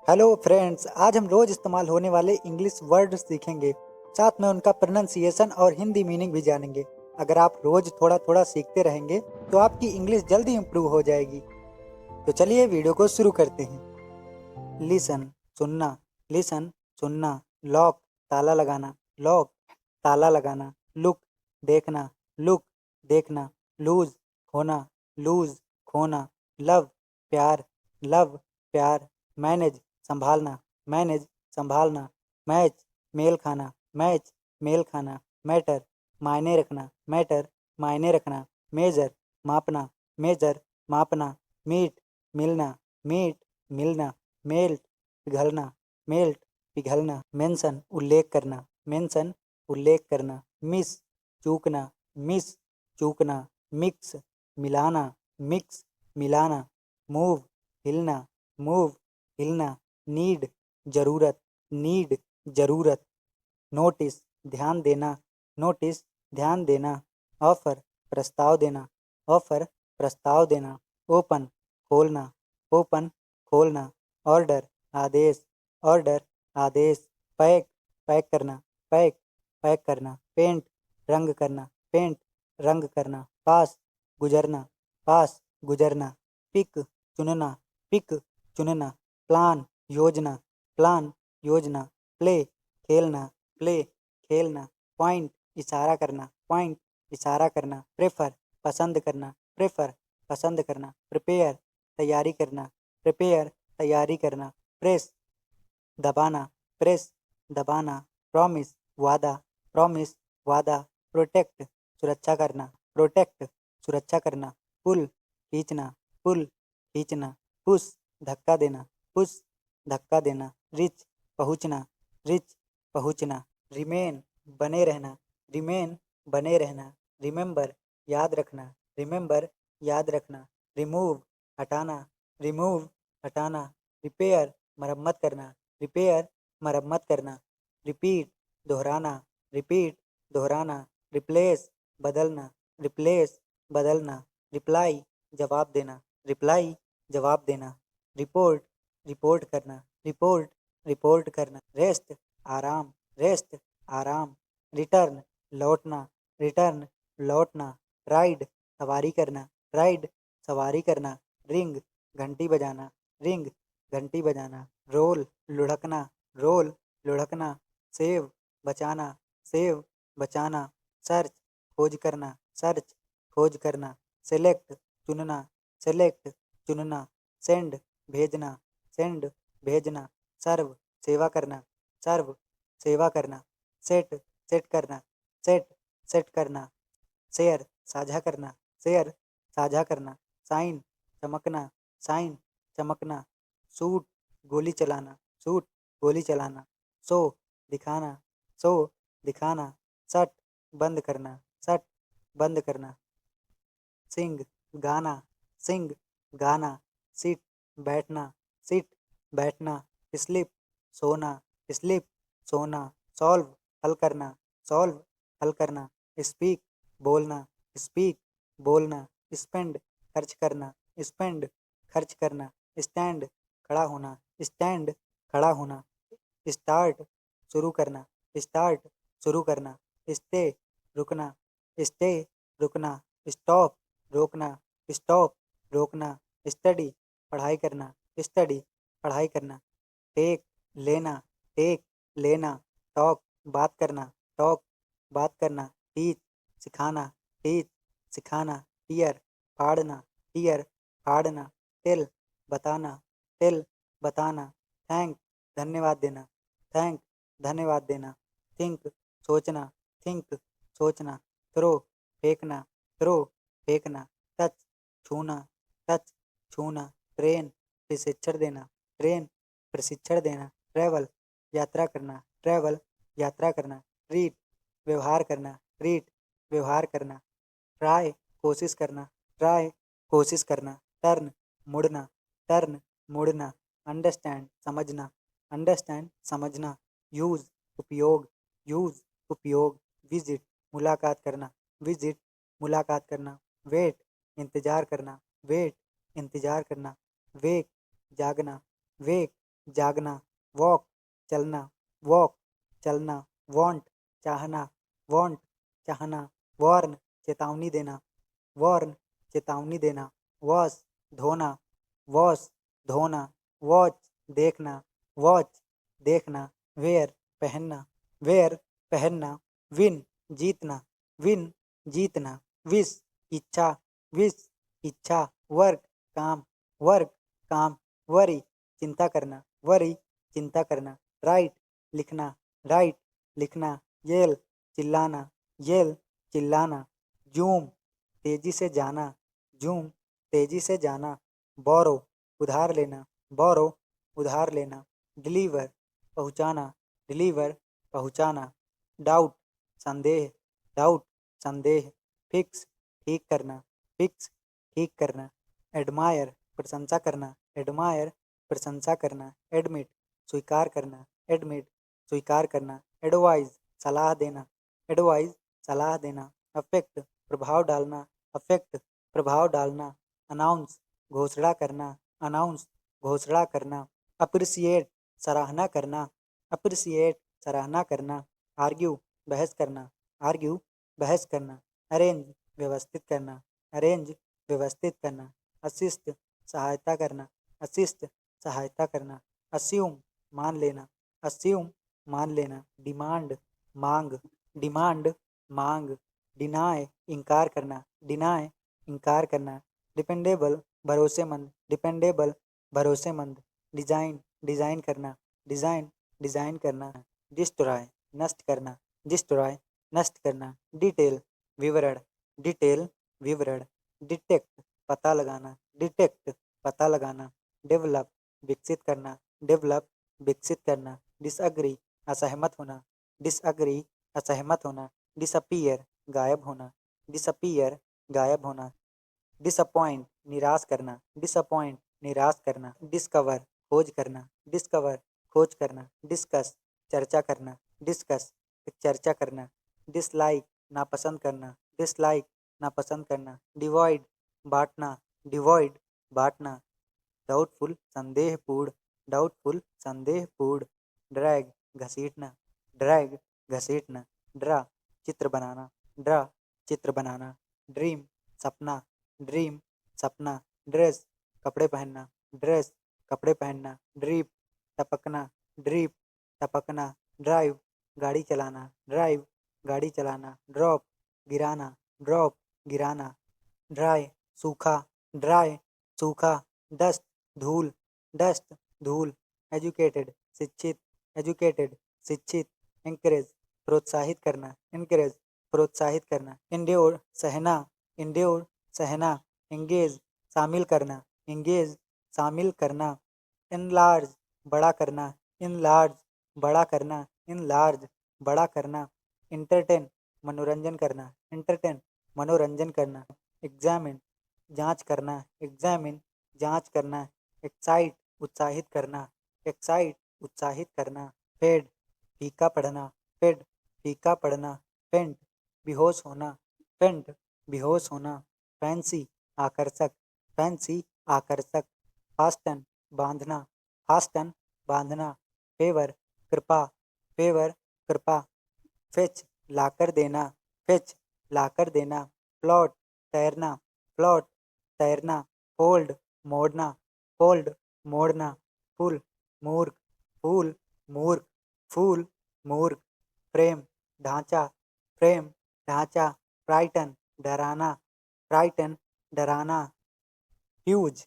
Hello friends, आज हम रोज इस्तेमाल होने वाले इंग्लिश वर्ड सीखेंगे। साथ में उनका प्रोनाउंसिएशन और हिंदी मीनिंग भी जानेंगे। अगर आप रोज थोड़ा थोड़ा सीखते रहेंगे तो आपकी इंग्लिश जल्दी इम्प्रूव हो जाएगी। तो चलिए वीडियो को शुरू करते हैं। लिसन सुनना, लिसन सुनना। लॉक ताला लगाना, लॉक ताला लगाना। लुक देखना, लुक देखना। लूज खोना, लूज खोना। लव प्यार, लव प्यार। मैनेज संभालना, मैनेज संभालना। मैच मेल खाना, मैच मेल खाना। मैटर मायने रखना, मैटर मायने रखना। मेजर मापना, मेजर मापना। मीट मिलना, मीट मिलना। मेल्ट पिघलना, मेल्ट पिघलना। मेंशन उल्लेख करना, मेंशन उल्लेख करना। मिस चूकना, मिस चूकना। मिक्स मिलाना, मिक्स मिलाना। मूव हिलना, मूव हिलना। नीड जरूरत, नीड जरूरत। नोटिस ध्यान देना, नोटिस ध्यान देना। ऑफर प्रस्ताव देना, ऑफर प्रस्ताव देना। ओपन खोलना, ओपन खोलना। ऑर्डर आदेश, ऑर्डर आदेश। पैक पैक करना, पैक पैक करना। पेंट रंग करना, पेंट रंग करना। पास गुजरना, पास गुजरना। पिक चुनना, पिक चुनना। प्लान योजना, प्लान योजना। प्ले खेलना, प्ले खेलना। पॉइंट इशारा करना, पॉइंट इशारा करना। प्रेफर पसंद करना, प्रेफर पसंद करना। प्रिपेयर तैयारी करना, प्रिपेयर तैयारी करना। प्रेस दबाना, प्रेस दबाना। प्रॉमिस वादा, प्रॉमिस वादा। प्रोटेक्ट सुरक्षा करना, प्रोटेक्ट सुरक्षा करना। पुल खींचना, पुल खींचना। पुश धक्का देना, पुश धक्का देना। रिच पहुँचना, रिच पहुँचना। रिमेन बने रहना, रिमेन बने रहना। रिमेंबर याद रखना, रिमेंबर याद रखना। रिमूव हटाना, रिमूव हटाना। रिपेयर मरम्मत करना, रिपेयर मरम्मत करना। रिपीट दोहराना, रिपीट दोहराना। रिप्लेस बदलना, रिप्लेस बदलना। रिप्लाई जवाब देना, रिप्लाई जवाब देना। रिपोर्ट रिपोर्ट करना, रिपोर्ट रिपोर्ट करना। रेस्ट आराम, रेस्ट आराम। रिटर्न लौटना, रिटर्न लौटना। राइड सवारी करना, राइड सवारी करना। रिंग घंटी बजाना, रिंग घंटी बजाना। रोल लुढ़कना, रोल लुढ़कना। सेव बचाना, सेव बचाना। सर्च खोज करना, सर्च खोज करना। सेलेक्ट चुनना, सेलेक्ट चुनना। सेंड भेजना, सेंड भेजना। सर्व सेवा करना, सर्व सेवा करना। सेट सेट करना, सेट सेट करना। शेयर साझा करना, शेयर साझा करना। साइन चमकना, साइन चमकना। शूट गोली चलाना, शूट गोली चलाना। शो दिखाना, शो दिखाना। शट बंद करना, शट बंद करना। सिंग गाना, सिंग गाना। सिट बैठना, सिट बैठना। स्लिप सोना, स्लिप सोना। सॉल्व हल करना, सॉल्व हल करना। स्पीक बोलना, स्पीक बोलना। स्पेंड खर्च करना, स्पेंड खर्च करना। स्टैंड खड़ा होना, स्टैंड खड़ा होना। स्टार्ट शुरू करना, स्टार्ट शुरू करना। स्टे रुकना, स्टे रुकना। स्टॉप रोकना, स्टॉप रोकना। स्टडी पढ़ाई करना, स्टडी पढ़ाई करना। टेक लेना, टेक लेना। टॉक बात करना, टॉक बात करना। टीच सिखाना, टीच सिखाना। टीयर फाड़ना, टीयर फाड़ना। टेल बताना, टेल बताना। थैंक धन्यवाद देना, थैंक धन्यवाद देना। थिंक सोचना, थिंक सोचना। थ्रो फेंकना, थ्रो फेंकना। टच छूना, टच छूना। ट्रेन प्रशिक्षण देना, ट्रेन प्रशिक्षण देना। ट्रैवल यात्रा करना, ट्रैवल यात्रा करना। ट्रीट व्यवहार करना, ट्रीट व्यवहार करना। ट्राई कोशिश करना, ट्राई कोशिश करना। टर्न मुड़ना, टर्न मुड़ना। अंडरस्टैंड समझना, अंडरस्टैंड समझना। यूज़ उपयोग, यूज़ उपयोग। विजिट मुलाकात करना, विजिट मुलाकात करना। वेट इंतज़ार करना, वेट इंतज़ार करना। वेक जागना, वेक जागना, वॉक चलना, वॉक चलना, वांट चाहना, वांट चाहना, वार्न चेतावनी देना, वार्न चेतावनी देना, वॉश धोना, वॉश धोना, वॉच देखना, वॉच देखना, वेयर पहनना, वेयर पहनना, विन जीतना, विन जीतना, विश इच्छा, विश इच्छा, वर्क काम, वर्क काम, वरी चिंता करना, वरी चिंता करना, राइट लिखना, राइट लिखना, येल चिल्लाना, येल चिल्लाना, जूम तेजी से जाना, जूम तेजी से जाना, बोरो उधार लेना, बोरो उधार लेना, डिलीवर पहुंचाना, डिलीवर पहुंचाना, डाउट संदेह, डाउट संदेह, फिक्स ठीक करना, फिक्स ठीक करना, एडमायर प्रशंसा करना, एडमायर प्रशंसा करना, एडमिट स्वीकार करना, एडमिट स्वीकार करना, एडवाइज सलाह देना, एडवाइज सलाह देना, अफेक्ट प्रभाव डालना, अफेक्ट प्रभाव डालना, अनाउंस घोषणा करना, अनाउंस घोषणा करना, अप्रिसिएट सराहना करना, अप्रिसिएट सराहना करना, आर्ग्यू बहस करना, आर्ग्यू बहस करना, अरेंज व्यवस्थित करना, अरेंज व्यवस्थित करना, असिस्ट सहायता करना, असिस्ट सहायता करना, अस्यूम मान लेना, अस्यूम मान लेना, डिमांड मांग, डिमांड मांग, डिनाय इनकार करना, डिनाय इनकार करना, डिपेंडेबल भरोसेमंद, डिपेंडेबल भरोसेमंद, डिजाइन डिजाइन करना, डिजाइन डिजाइन करना, डिस्ट्रॉय नष्ट करना, डिस्ट्रॉय नष्ट करना, डिटेल विवरण, डिटेल विवरण, डिटेक्ट पता लगाना, डिटेक्ट पता लगाना, डेवलप विकसित करना, डेवलप विकसित करना, डिसअग्री असहमत होना, डिसअग्री असहमत होना, डिसअपीयर गायब होना, डिसअपीयर गायब होना, डिसअपॉइंट निराश करना, डिसअपॉइंट निराश करना, डिस्कवर खोज करना, डिस्कवर खोज करना, डिस्कस चर्चा करना, डिस्कस चर्चा करना, डिसलाइक नापसंद करना, डिसलाइक नापसंद करना, डिवॉइड बांटना, डिवॉइड बांटना, डाउटफुल संदेहपूर्ण, डाउटफुल संदेहपूर्ण, ड्रैग घसीटना, ड्रैग घसीटना, ड्रा चित्र बनाना, ड्रा चित्र बनाना, ड्रीम सपना, ड्रीम सपना, ड्रेस कपड़े पहनना, ड्रेस कपड़े पहनना, ड्रीप टपकना, ड्रीप टपकना, ड्राइव गाड़ी चलाना, ड्राइव गाड़ी चलाना, ड्रॉप गिराना, ड्रॉप गिराना, ड्राई सूखा, ड्राई सूखा, डस्ट धूल, डस्ट धूल, एजुकेटेड शिक्षित, एजुकेटेड शिक्षित, एंकरेज प्रोत्साहित करना, एंकरेज प्रोत्साहित करना, इंड्योर सहना, इंड्योर सहना, एंगेज शामिल करना, एंगेज शामिल करना, इनलार्ज बड़ा करना, इनलार्ज बड़ा करना, इनलार्ज बड़ा करना, इंटरटेन मनोरंजन करना, इंटरटेन मनोरंजन करना, एग्जामिन जांच करना, एग्जामिन जांच करना, एक्साइट उत्साहित करना, एक्साइट उत्साहित करना, फेड फीका पड़ना, फेड फीका पड़ना, फेंट बेहोश होना, फेंट बेहोश होना, फैंसी आकर्षक, फैंसी आकर्षक, फास्टन बांधना, फास्टन बांधना, फेवर कृपा, फेवर कृपा, फेच लाकर देना, फेच लाकर देना, प्लॉट तैरना, प्लॉट तैरना, फोल्ड मोड़ना, फोल्ड मोड़ना, फुल मूर्ख, फूल मूर्ख, फूल मूर्ख, फ्रेम ढांचा, फ्रेम ढांचा, फ्राइटन डराना, फ्राइटन डराना, ह्यूज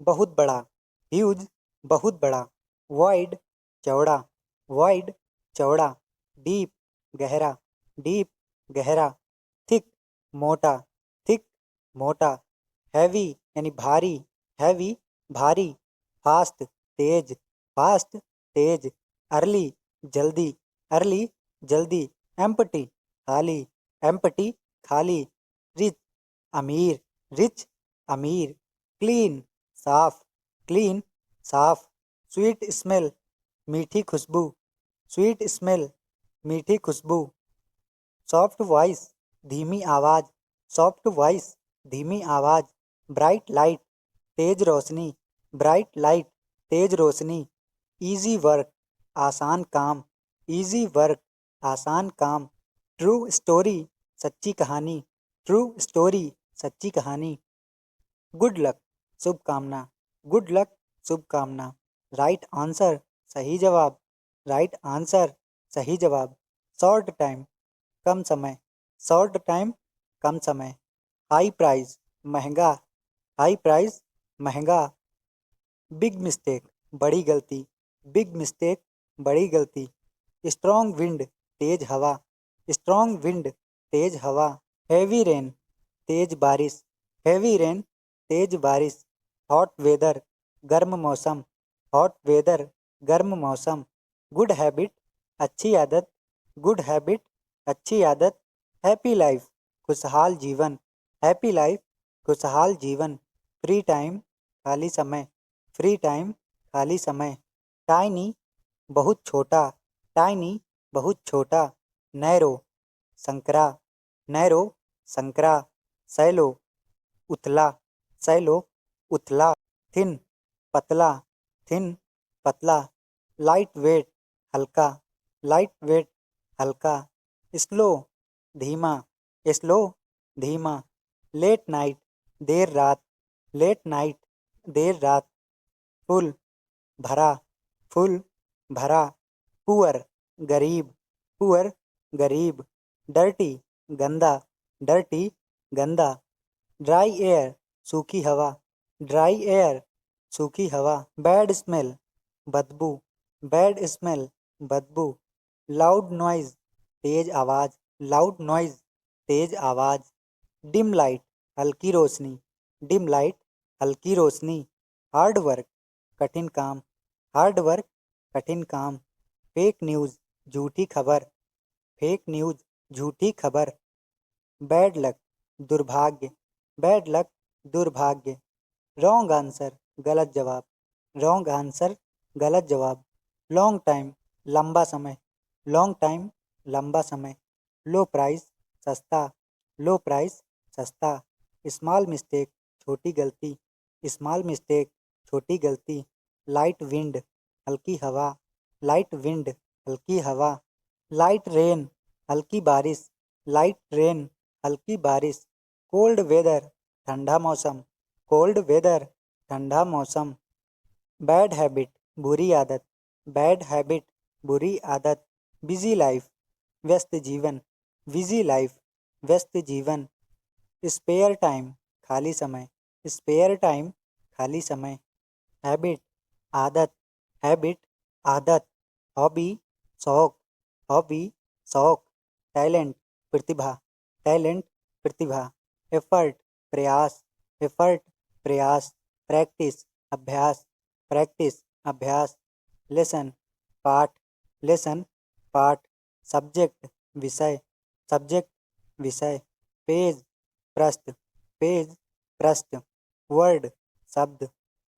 बहुत बड़ा, ह्यूज बहुत बड़ा, वाइड चौड़ा, वाइड चौड़ा, डीप गहरा, डीप गहरा, थिक मोटा, थिक मोटा, हैवी यानी भारी, हैवी भारी, फास्ट तेज, फास्ट तेज, अर्ली जल्दी, अर्ली जल्दी, एम्पटी खाली, एम्पटी खाली, रिच अमीर, रिच अमीर, क्लीन साफ, क्लीन साफ, स्वीट स्मेल मीठी खुशबू, स्वीट स्मेल मीठी खुशबू, सॉफ्ट वॉइस धीमी आवाज़, सॉफ्ट वॉइस धीमी आवाज़, ब्राइट लाइट तेज रोशनी, ब्राइट लाइट तेज रोशनी, इजी वर्क आसान काम, इजी वर्क आसान काम। ट्रू स्टोरी सच्ची कहानी, ट्रू स्टोरी सच्ची कहानी। गुड लक शुभकामना, गुड लक शुभकामना। राइट आंसर सही जवाब, राइट आंसर सही जवाब। शॉर्ट टाइम कम समय, शॉर्ट टाइम कम समय। हाई प्राइस महंगा, हाई प्राइस महंगा। बिग मिस्टेक बड़ी गलती, बिग मिस्टेक बड़ी गलती। स्ट्रॉन्ग विंड तेज हवा, स्ट्रॉन्ग विंड तेज हवा। हैवी रेन तेज बारिश, हैवी रेन तेज बारिश। हॉट वेदर गर्म मौसम, हॉट वेदर गर्म मौसम। गुड हैबिट अच्छी आदत, गुड हैबिट अच्छी आदत। हैप्पी लाइफ खुशहाल जीवन, हैप्पी लाइफ खुशहाल जीवन। फ्री टाइम खाली समय, फ्री टाइम खाली समय। टाइनी बहुत छोटा, टाइनी बहुत छोटा। नैरो संकरा, नैरो संकरा। सैलो उथला, सैलो उथला। थिन पतला, थिन पतला। लाइट वेट हल्का, लाइट वेट हल्का। स्लो धीमा, स्लो धीमा। लेट नाइट देर रात, लेट नाइट देर रात। फुल भरा, फुल भरा। पुअर गरीब, पुअर गरीब। डर्टी गंदा, डर्टी गंदा। ड्राई एयर सूखी हवा, ड्राई एयर सूखी हवा। बैड स्मेल बदबू, बैड स्मेल बदबू। लाउड नॉइज तेज आवाज़, लाउड नॉइज तेज आवाज़। डिम लाइट हल्की रोशनी, डिम लाइट हल्की रोशनी। हार्ड वर्क कठिन काम, हार्ड वर्क कठिन काम। फेक न्यूज़ झूठी खबर, फेक न्यूज़ झूठी खबर। बैड लक दुर्भाग्य, बैड लक दुर्भाग्य। रॉन्ग आंसर गलत जवाब, रॉन्ग आंसर गलत जवाब। लॉन्ग टाइम लंबा समय, लॉन्ग टाइम लंबा समय। लो प्राइस सस्ता, लो प्राइस सस्ता। स्मॉल मिस्टेक छोटी गलती, स्मॉल मिस्टेक छोटी गलती। लाइट विंड हल्की हवा, लाइट विंड हल्की हवा। लाइट रेन हल्की बारिश, लाइट रेन हल्की बारिश। कोल्ड वेदर ठंडा मौसम, कोल्ड वेदर ठंडा मौसम। बैड हैबिट बुरी आदत, बैड हैबिट बुरी आदत। बिजी लाइफ व्यस्त जीवन, बिजी लाइफ व्यस्त जीवन। स्पेयर टाइम खाली समय, स्पेयर टाइम खाली समय। हैबिट आदत, हैबिट आदत। हॉबी शौक, हॉबी शौक। टैलेंट प्रतिभा, टैलेंट प्रतिभा। एफर्ट प्रयास, एफर्ट प्रयास। प्रैक्टिस अभ्यास, प्रैक्टिस अभ्यास। लेसन पाठ, लेसन पाठ। सब्जेक्ट विषय, सब्जेक्ट विषय। पेज पृष्ठ, पेज पृष्ठ। वर्ड शब्द,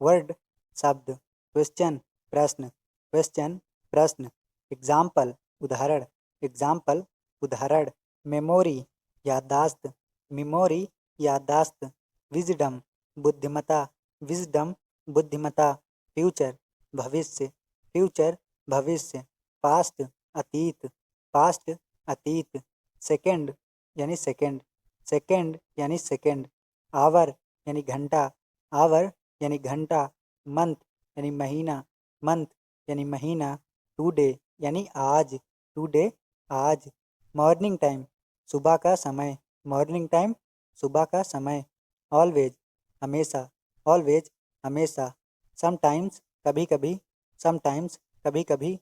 वर्ड शब्द। क्वेश्चन प्रश्न, क्वेश्चन प्रश्न। एग्जाम्पल उदाहरण, एग्जाम्पल उदाहरण। मेमोरी याददाश्त, मेमोरी याददाश्त। विजडम बुद्धिमता, विजडम बुद्धिमता। फ्यूचर भविष्य, फ्यूचर भविष्य। पास्ट अतीत, पास्ट अतीत। सेकंड यानी सेकंड, सेकंड यानी सेकंड। आवर यानी घंटा, आवर यानी घंटा। मंथ यानी महीना, मंथ यानी महीना। टुडे यानी आज, टुडे आज। मॉर्निंग टाइम सुबह का समय, मॉर्निंग टाइम सुबह का समय। ऑलवेज हमेशा, ऑलवेज हमेशा। समटाइम्स कभी कभी, समटाइम्स कभी कभी।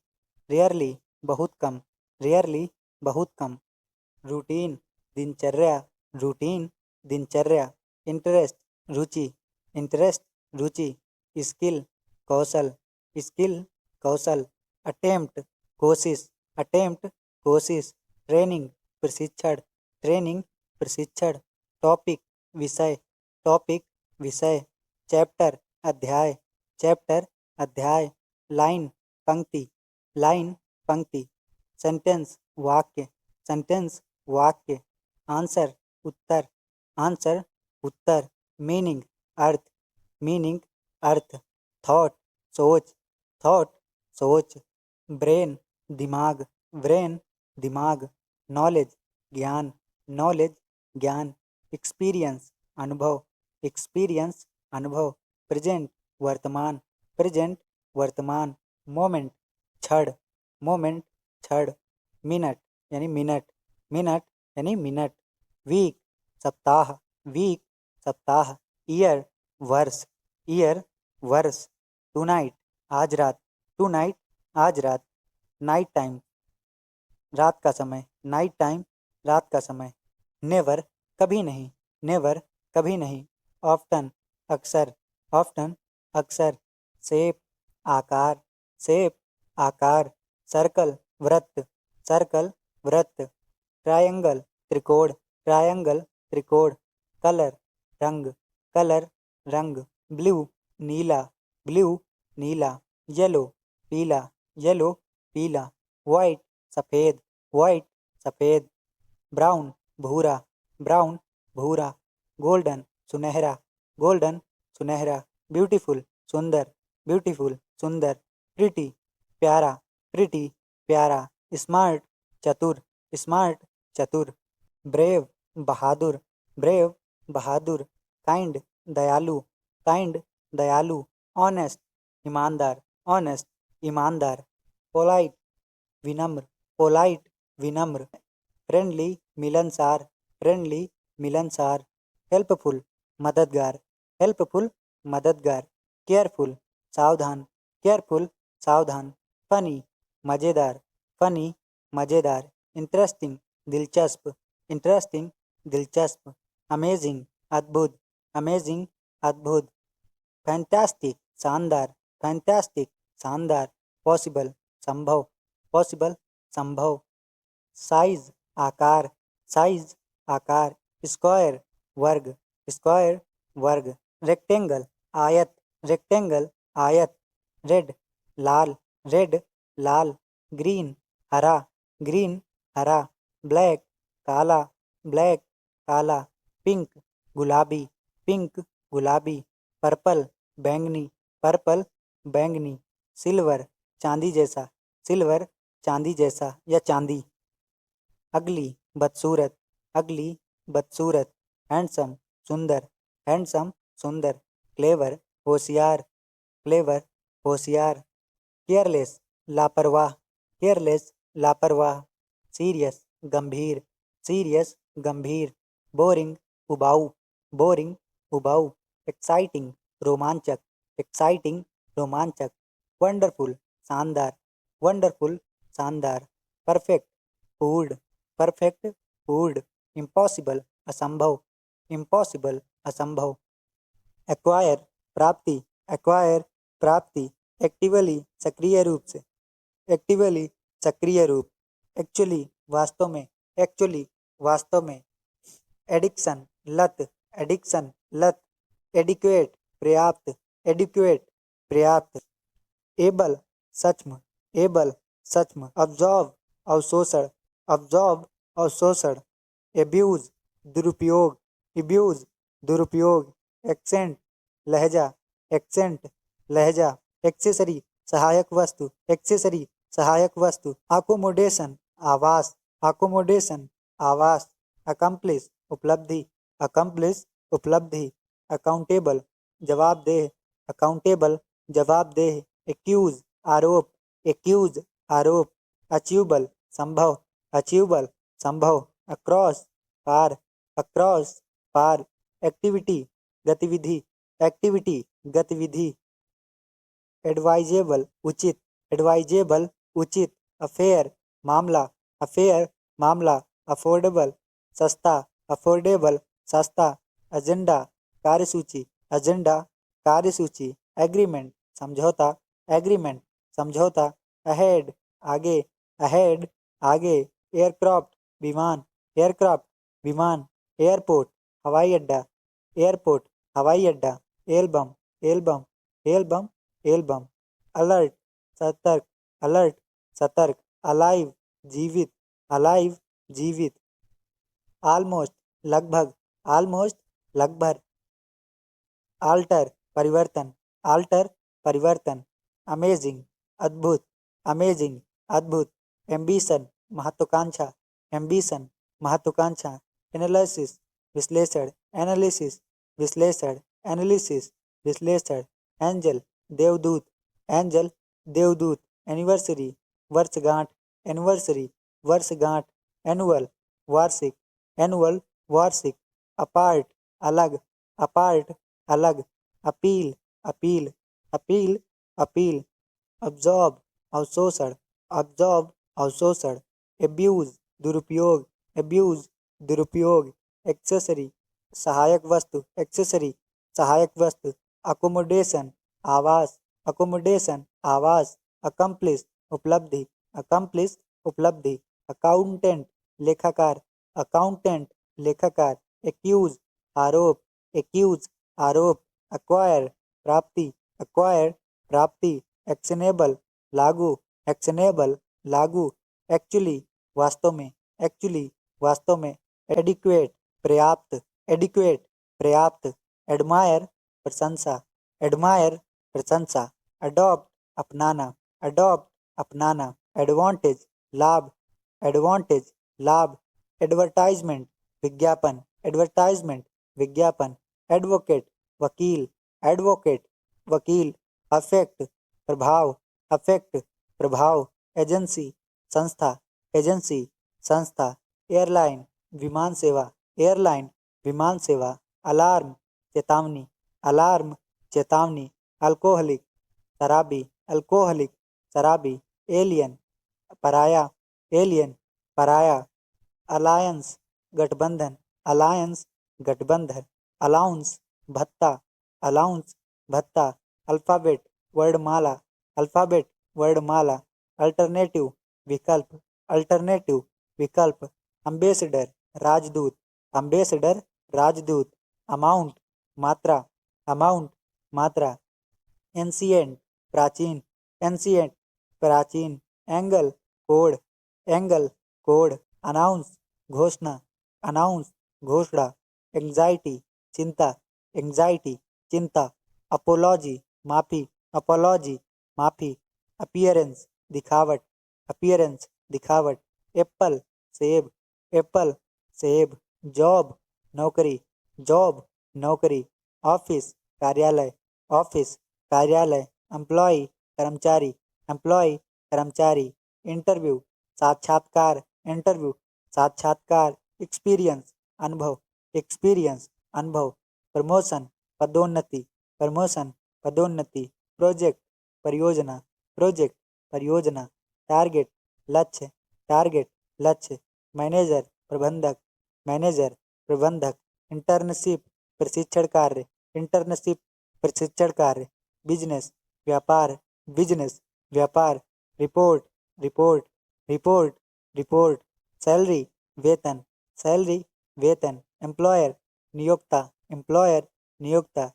रेयरली बहुत कम, रेयरली बहुत कम। रूटीन दिनचर्या, रूटीन दिनचर्या। इंटरेस्ट रुचि, इंटरेस्ट रुचि। स्किल कौशल, स्किल कौशल। अटेम्प्ट कोशिश, अटेम्प्ट कोशिश। ट्रेनिंग प्रशिक्षण, ट्रेनिंग प्रशिक्षण। टॉपिक विषय, टॉपिक विषय। चैप्टर अध्याय, चैप्टर अध्याय। लाइन पंक्ति, लाइन पंक्ति। सेंटेंस वाक्य, सेंटेंस वाक्य। आंसर उत्तर, आंसर उत्तर। मीनिंग अर्थ, मीनिंग अर्थ। थॉट सोच, थॉट सोच, ब्रेन दिमाग, ब्रेन दिमाग, नॉलेज ज्ञान, नॉलेज ज्ञान, एक्सपीरियंस अनुभव, एक्सपीरियंस अनुभव, प्रेजेंट वर्तमान, प्रेजेंट वर्तमान, मोमेंट क्षण, मोमेंट क्षण, मिनट यानी मिनट, मिनट यानी मिनट, वीक सप्ताह, वीक सप्ताह, ईयर वर्ष, ईयर वर्ष, टुनाइट आज रात, टुनाइट आज रात, नाइट टाइम रात का समय, नाइट टाइम रात का समय, नेवर कभी नहीं, नेवर कभी नहीं, ऑफ्टन अक्सर, ऑफ्टन अक्सर, शेप आकार, शेप आकार, सर्कल वृत्त, सर्कल वृत्त, ट्रायंगल त्रिकोण, ट्रायंगल त्रिकोण, कलर रंग, कलर रंग, ब्लू नीला, ब्लू नीला, येलो पीला, येलो पीला, वाइट सफ़ेद, वाइट सफ़ेद, ब्राउन भूरा, ब्राउन भूरा, गोल्डन सुनहरा, गोल्डन सुनहरा, ब्यूटीफुल सुंदर, ब्यूटीफुल सुंदर, प्रिटी प्यारा, प्रिटी प्यारा, स्मार्ट चतुर, स्मार्ट चतुर, ब्रेव बहादुर, ब्रेव बहादुर, काइंड दयालु, काइंड दयालु, ऑनेस्ट ईमानदार, ऑनेस्ट ईमानदार, पोलाइट विनम्र, पोलाइट विनम्र, फ्रेंडली मिलनसार, फ्रेंडली मिलनसार, हेल्पफुल मददगार, हेल्पफुल मददगार, केयरफुल सावधान, केयरफुल सावधान, फनी मज़ेदार, फनी मज़ेदार, इंटरेस्टिंग दिलचस्प, इंटरेस्टिंग दिलचस्प, अमेजिंग अद्भुत, अमेजिंग अद्भुत, फैंटास्टिक शानदार, फैंटास्टिक शानदार, पॉसिबल संभव, पॉसिबल संभव, साइज आकार, साइज आकार, स्क्वायर वर्ग, स्क्वायर वर्ग, रेक्टेंगल आयत, रेक्टेंगल आयत, रेड लाल, रेड लाल, ग्रीन हरा, ग्रीन हरा, ब्लैक काला, ब्लैक काला, पिंक गुलाबी, पिंक गुलाबी, पर्पल बैंगनी, पर्पल बैंगनी, सिल्वर चांदी जैसा, सिल्वर चांदी जैसा या चांदी, अगली बदसूरत, अगली बदसूरत, हैंडसम सुंदर, हैंडसम सुंदर, क्लेवर होशियार, क्लेवर होशियार, केयरलेस लापरवाह, केयरलेस लापरवाह, सीरियस गंभीर, सीरियस गंभीर, बोरिंग उबाऊ, बोरिंग उबाऊ, एक्साइटिंग रोमांचक, एक्साइटिंग रोमांचक, वंडरफुल शानदार, वंडरफुल शानदार, परफेक्ट पूर्ण, परफेक्ट पूर्ण, इम्पॉसिबल असंभव, इम्पॉसिबल असंभव, एक्वायर प्राप्ति, एक्वायर प्राप्ति, एक्टिवली सक्रिय रूप से, एक्टिवली सक्रिय रूप, एक्चुअली वास्तव में, एक्चुअली वास्तव में, एडिक्शन लत, एडिक्शन लत, एडिक्वेट पर्याप्त, एडिक्वेट पर्याप्त, एबल सक्षम, एबल सक्षम, अब्जॉर्व अवशोषण, अब्जॉर्व अवशोषण, एब्यूज दुरुपयोग, एब्यूज दुरुपयोग, एक्सेंट लहजा, एक्सेंट लहजा, एक्सेसरी सहायक वस्तु, एक्सेसरी सहायक वस्तु, अकोमोडेशन आवास, अकोमोडेशन आवास, अकम्प्लिस उपलब्धि, अकम्प्लिस उपलब्धि, अकाउंटेबल जवाबदेह, अकाउंटेबल जवाबदेह, एक्यूज आरोप, एक्यूज आरोप, अचीवेबल संभव, अचीवेबल संभव, अक्रॉस पार, अक्रॉस पार, एक्टिविटी गतिविधि, एक्टिविटी गतिविधि, एडवाइजेबल उचित, एडवाइजेबल उचित, अफेयर मामला, अफेयर मामला, अफोर्डेबल सस्ता, अफोर्डेबल सस्ता, एजेंडा कार्यसूची, एजेंडा कार्यसूची, एग्रीमेंट समझौता, एग्रीमेंट समझौता, अहेड आगे, अहेड आगे, एयरक्राफ्ट विमान, एयरक्राफ्ट विमान, एयरपोर्ट हवाई अड्डा, एयरपोर्ट हवाई अड्डा, album, album, album, album, alert सतर्क, अलर्ट सतर्क, अलाइव जीवित, अलाइव जीवित, ऑलमोस्ट लगभग, ऑलमोस्ट लगभग, आल्टर परिवर्तन, आल्टर परिवर्तन, अमेजिंग अद्भुत, अमेजिंग, अद्भुत, एम्बिशन, महत्वाकांक्षा, एम्बिशन, महत्वाकांक्षा, एनालिसिस, विश्लेषण, एनालिसिस, विश्लेषण, एनालिसिस, विश्लेषण, एंजल, देवदूत, एंजल, देवदूत, एनिवर्सरी, वर्षगांठ, एनिवर्सरी, वर्षगांठ, एनुअल, वार्षिक, एनुअल, वार्षिक, अपार्ट, अलग, अपार्ट, अलग, appeal, appeal, appeal, appeal, absorb, अवशोषण, अब्जॉर्ब, अवशोषण, एब्यूज, दुरुपयोग, एब्यूज, दुरुपयोग, एक्सेसरी, सहायक वस्तु, एक्सेसरी, सहायक वस्तु, अकोमोडेशन, आवास, अकोमोडेशन, आवास, अकम्प्लिश, उपलब्धि, अकम्प्लिश, उपलब्धि, अकाउंटेंट, लेखाकार, अकाउंटेंट, लेखाकार, एक्यूज, आरोप, एक्यूज, आरोप, अक्वायर, प्राप्ति, अक्वायर, प्राप्ति, एक्शनेबल, लागू, एक्शनेबल, लागू, एक्चुअली, वास्तव में, एक्चुअली, वास्तव में, एडिक्वेट, पर्याप्त, एडिक्वेट, पर्याप्त, एडमायर, प्रशंसा, एडमायर, प्रशंसा, अडॉप्ट, अपनाना, अडॉप्ट, अपनाना, एडवांटेज, लाभ, एडवांटेज, लाभ, एडवर्टाइजमेंट, विज्ञापन, एडवर्टाइजमेंट, विज्ञापन, एडवोकेट, वकील, एडवोकेट, वकील, अफेक्ट, प्रभाव, अफेक्ट, प्रभाव, एजेंसी, संस्था, एजेंसी, संस्था, एयरलाइन, विमान सेवा, एयरलाइन, विमान सेवा, अलार्म, चेतावनी, अलार्म, चेतावनी, अल्कोहलिक, शराबी, अल्कोहलिक, शराबी, एलियन, पराया, एलियन, पराया, अलायंस, गठबंधन, अलायंस, गठबंधन, अलाउंस, भत्ता, अलाउंस, भत्ता, अल्फाबेट, वर्णमाला, अल्फाबेट, वर्णमाला, अल्टरनेटिव, विकल्प, अल्टरनेटिव, विकल्प, अम्बेसडर, राजदूत, अम्बेसडर, राजदूत, अमाउंट, मात्रा, अमाउंट, मात्रा, एंशिएंट, प्राचीन, एंशिएंट, प्राचीन, angle, code, angle, code, announce, घोषणा, अनाउंस, घोषणा, एंजाइटी, चिंता, एंजाइटी, चिंता, अपोलॉजी, माफी, अपोलॉजी, माफी, अपीयरेंस, दिखावट, अपीयरेंस, दिखावट, एप्पल, सेब, एप्पल, सेब, जॉब, नौकरी, जॉब, नौकरी, ऑफिस, कार्यालय, ऑफिस, कार्यालय, एम्प्लॉय, कर्मचारी, एम्प्लॉय, कर्मचारी, इंटरव्यू, साक्षात्कार, इंटरव्यू, साक्षात्कार, एक्सपीरियंस, अनुभव, एक्सपीरियंस, अनुभव, प्रमोशन, पदोन्नति, प्रमोशन, पदोन्नति, प्रोजेक्ट, परियोजना, प्रोजेक्ट, परियोजना, टारगेट, लक्ष्य, टारगेट, लक्ष्य, मैनेजर, प्रबंधक, मैनेजर, प्रबंधक, इंटर्नशिप, प्रशिक्षण कार्य, इंटर्नशिप, प्रशिक्षण कार्य, बिजनेस, व्यापार, बिजनेस, व्यापार, report, report, report, report, salary, वेतन, सैलरी, वेतन, एम्प्लॉयर, नियोक्ता, एम्प्लॉयर, नियोक्ता,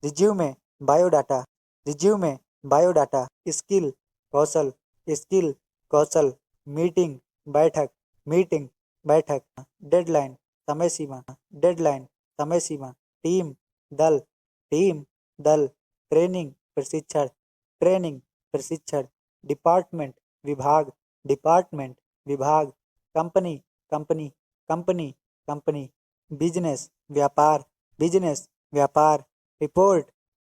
resume, biodata, resume, biodata, skill, कौशल, स्किल, कौशल, मीटिंग, बैठक, मीटिंग, बैठक, डेडलाइन, समय सीमा, डेडलाइन, समय सीमा, टीम, दल, टीम, दल, ट्रेनिंग, प्रशिक्षण, ट्रेनिंग, प्रशिक्षण, डिपार्टमेंट, विभाग, डिपार्टमेंट, विभाग, company, company, company, company, business, व्यापार, बिजनेस, व्यापार, report,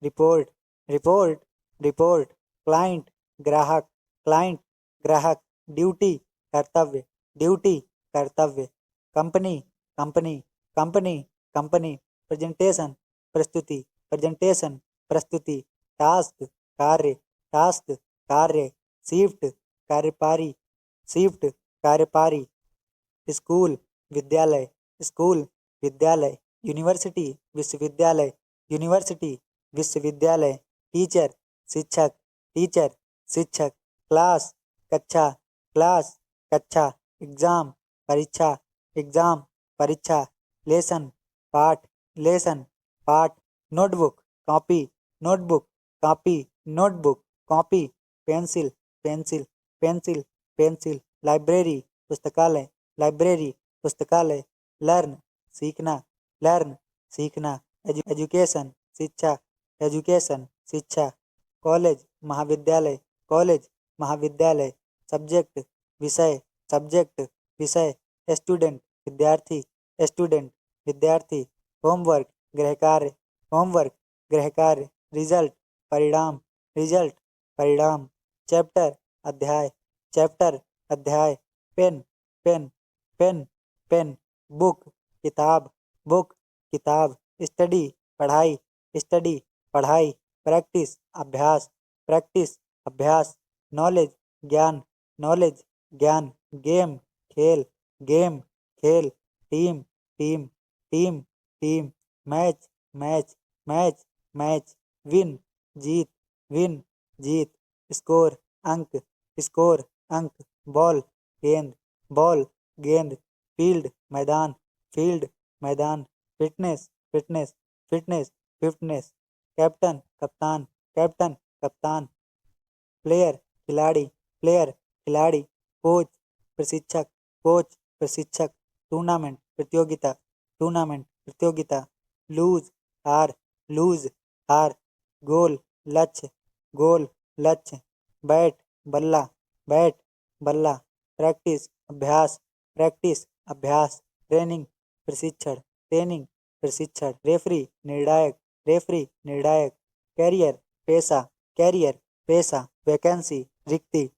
report, report, report, client, ग्राहक, क्लाइंट, ग्राहक, ड्यूटी, कर्तव्य, ड्यूटी, कर्तव्य, company, company, company, company, presentation, प्रस्तुति, प्रेजेंटेशन, प्रस्तुति, टास्क, कार्य, टास्क, कार्य, शिफ्ट, कार्यपारी, शिफ्ट, कार्यपारी, स्कूल, विद्यालय, स्कूल, विद्यालय, यूनिवर्सिटी, विश्वविद्यालय, यूनिवर्सिटी, विश्वविद्यालय, टीचर, शिक्षक, टीचर, शिक्षक, क्लास, कक्षा, क्लास, कक्षा, एग्जाम, परीक्षा, एग्जाम, परीक्षा, लेसन, पाठ, लेसन, पाठ, notebook, copy, notebook, copy, notebook, copy, pencil, pencil, pencil, pencil, library, पुस्तकालय, लाइब्रेरी, पुस्तकालय, लर्न, सीखना, लर्न, सीखना, एजुकेशन, शिक्षा, एजुकेशन, शिक्षा, कॉलेज, महाविद्यालय, कॉलेज, महाविद्यालय, सब्जेक्ट विषय, सब्जेक्ट विषय, स्टूडेंट विद्यार्थी, स्टूडेंट विद्यार्थी, होमवर्क गृह कार्य, होमवर्क गृह कार्य, रिजल्ट परिणाम, रिजल्ट परिणाम, चैप्टर अध्याय, चैप्टर अध्याय, pen pen pen pen, book किताब, बुक किताब, स्टडी पढ़ाई, स्टडी पढ़ाई, प्रैक्टिस अभ्यास, प्रैक्टिस अभ्यास, नॉलेज ज्ञान, नॉलेज ज्ञान, गेम खेल, गेम खेल, team team team team, match match match match, win जीत, विन जीत, स्कोर अंक, स्कोर अंक, बॉल गेंद, बॉल गेंद, फील्ड मैदान, फील्ड मैदान, fitness fitness fitness fitness, captain कप्तान, कैप्टन कप्तान, प्लेयर खिलाड़ी, प्लेयर खिलाड़ी, कोच प्रशिक्षक, कोच प्रशिक्षक, टूर्नामेंट प्रतियोगिता, टूर्नामेंट प्रतियोगिता, लूज हार, लूज हार, गोल लक्ष्य, गोल लक्ष्य, बैट बल्ला, बैट बल्ला, प्रैक्टिस अभ्यास, प्रैक्टिस अभ्यास, ट्रेनिंग प्रशिक्षण, ट्रेनिंग प्रशिक्षण, रेफरी निर्णायक, रेफरी निर्णायक, कैरियर पेशा, कैरियर पेशा, वैकेंसी रिक्ति,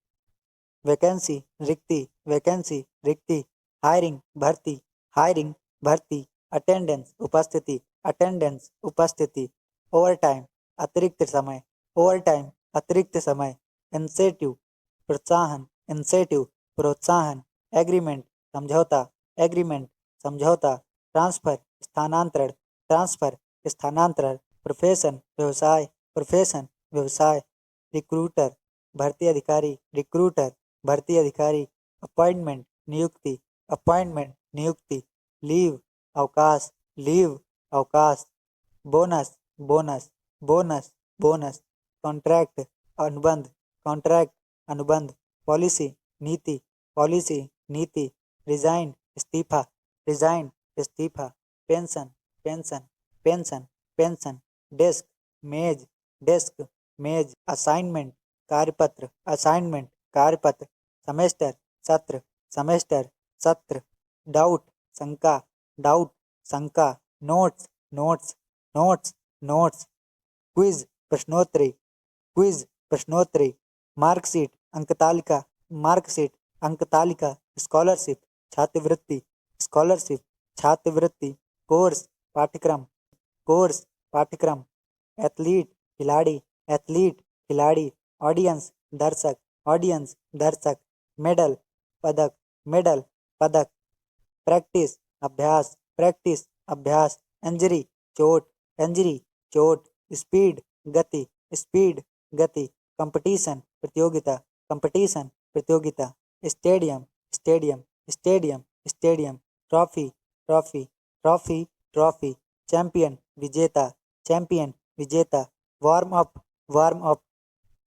वैकेंसी रिक्ति, वैकेंसी रिक्ति, हायरिंग भर्ती, हायरिंग भर्ती, अटेंडेंस उपस्थिति, अटेंडेंस उपस्थिति, ओवर टाइम अतिरिक्त समय, ओवर टाइम अतिरिक्त समय, इंसेटिव प्रोत्साहन, इंसेटिव प्रोत्साहन, एग्रीमेंट समझौता, एग्रीमेंट समझौता, ट्रांसफर स्थानांतरण, ट्रांसफर स्थानांतरण, प्रोफेशन व्यवसाय, प्रोफेशन व्यवसाय, रिक्रूटर भर्ती अधिकारी, रिक्रूटर भर्ती अधिकारी, अपॉइंटमेंट नियुक्ति, अपॉइंटमेंट नियुक्ति, लीव अवकाश, लीव अवकाश, bonus bonus bonus bonus, contract अनुबंध, कॉन्ट्रैक्ट अनुबंध, पॉलिसी नीति, पॉलिसी नीति, रिजाइन इस्तीफा, रिजाइन इस्तीफा, pension pension pension pension, desk मेज, डेस्क मेज, असाइनमेंट कार्यपत्र, असाइनमेंट कार्यपत्र, सेमेस्टर सत्र, सेमेस्टर सत्र, डाउट शंका, डाउट शंका, notes notes notes notes, quiz प्रश्नोत्तरी, क्विज प्रश्नोत्तरी, मार्कशीट अंकतालिका, मार्कशीट अंकतालिका, स्कॉलरशिप छात्रवृत्ति, स्कॉलरशिप छात्रवृत्ति, कोर्स पाठ्यक्रम, कोर्स पाठ्यक्रम, एथलीट खिलाड़ी, एथलीट खिलाड़ी, ऑडियंस दर्शक, ऑडियंस दर्शक, मेडल पदक, मेडल पदक, प्रैक्टिस अभ्यास, प्रैक्टिस अभ्यास, इंजरी चोट, इंजरी चोट, स्पीड गति, स्पीड गति, कंपटीशन प्रतियोगिता, कंपटीशन प्रतियोगिता, stadium stadium stadium stadium, trophy trophy trophy trophy, champion विजेता, चैंपियन विजेता, warm up, warm up,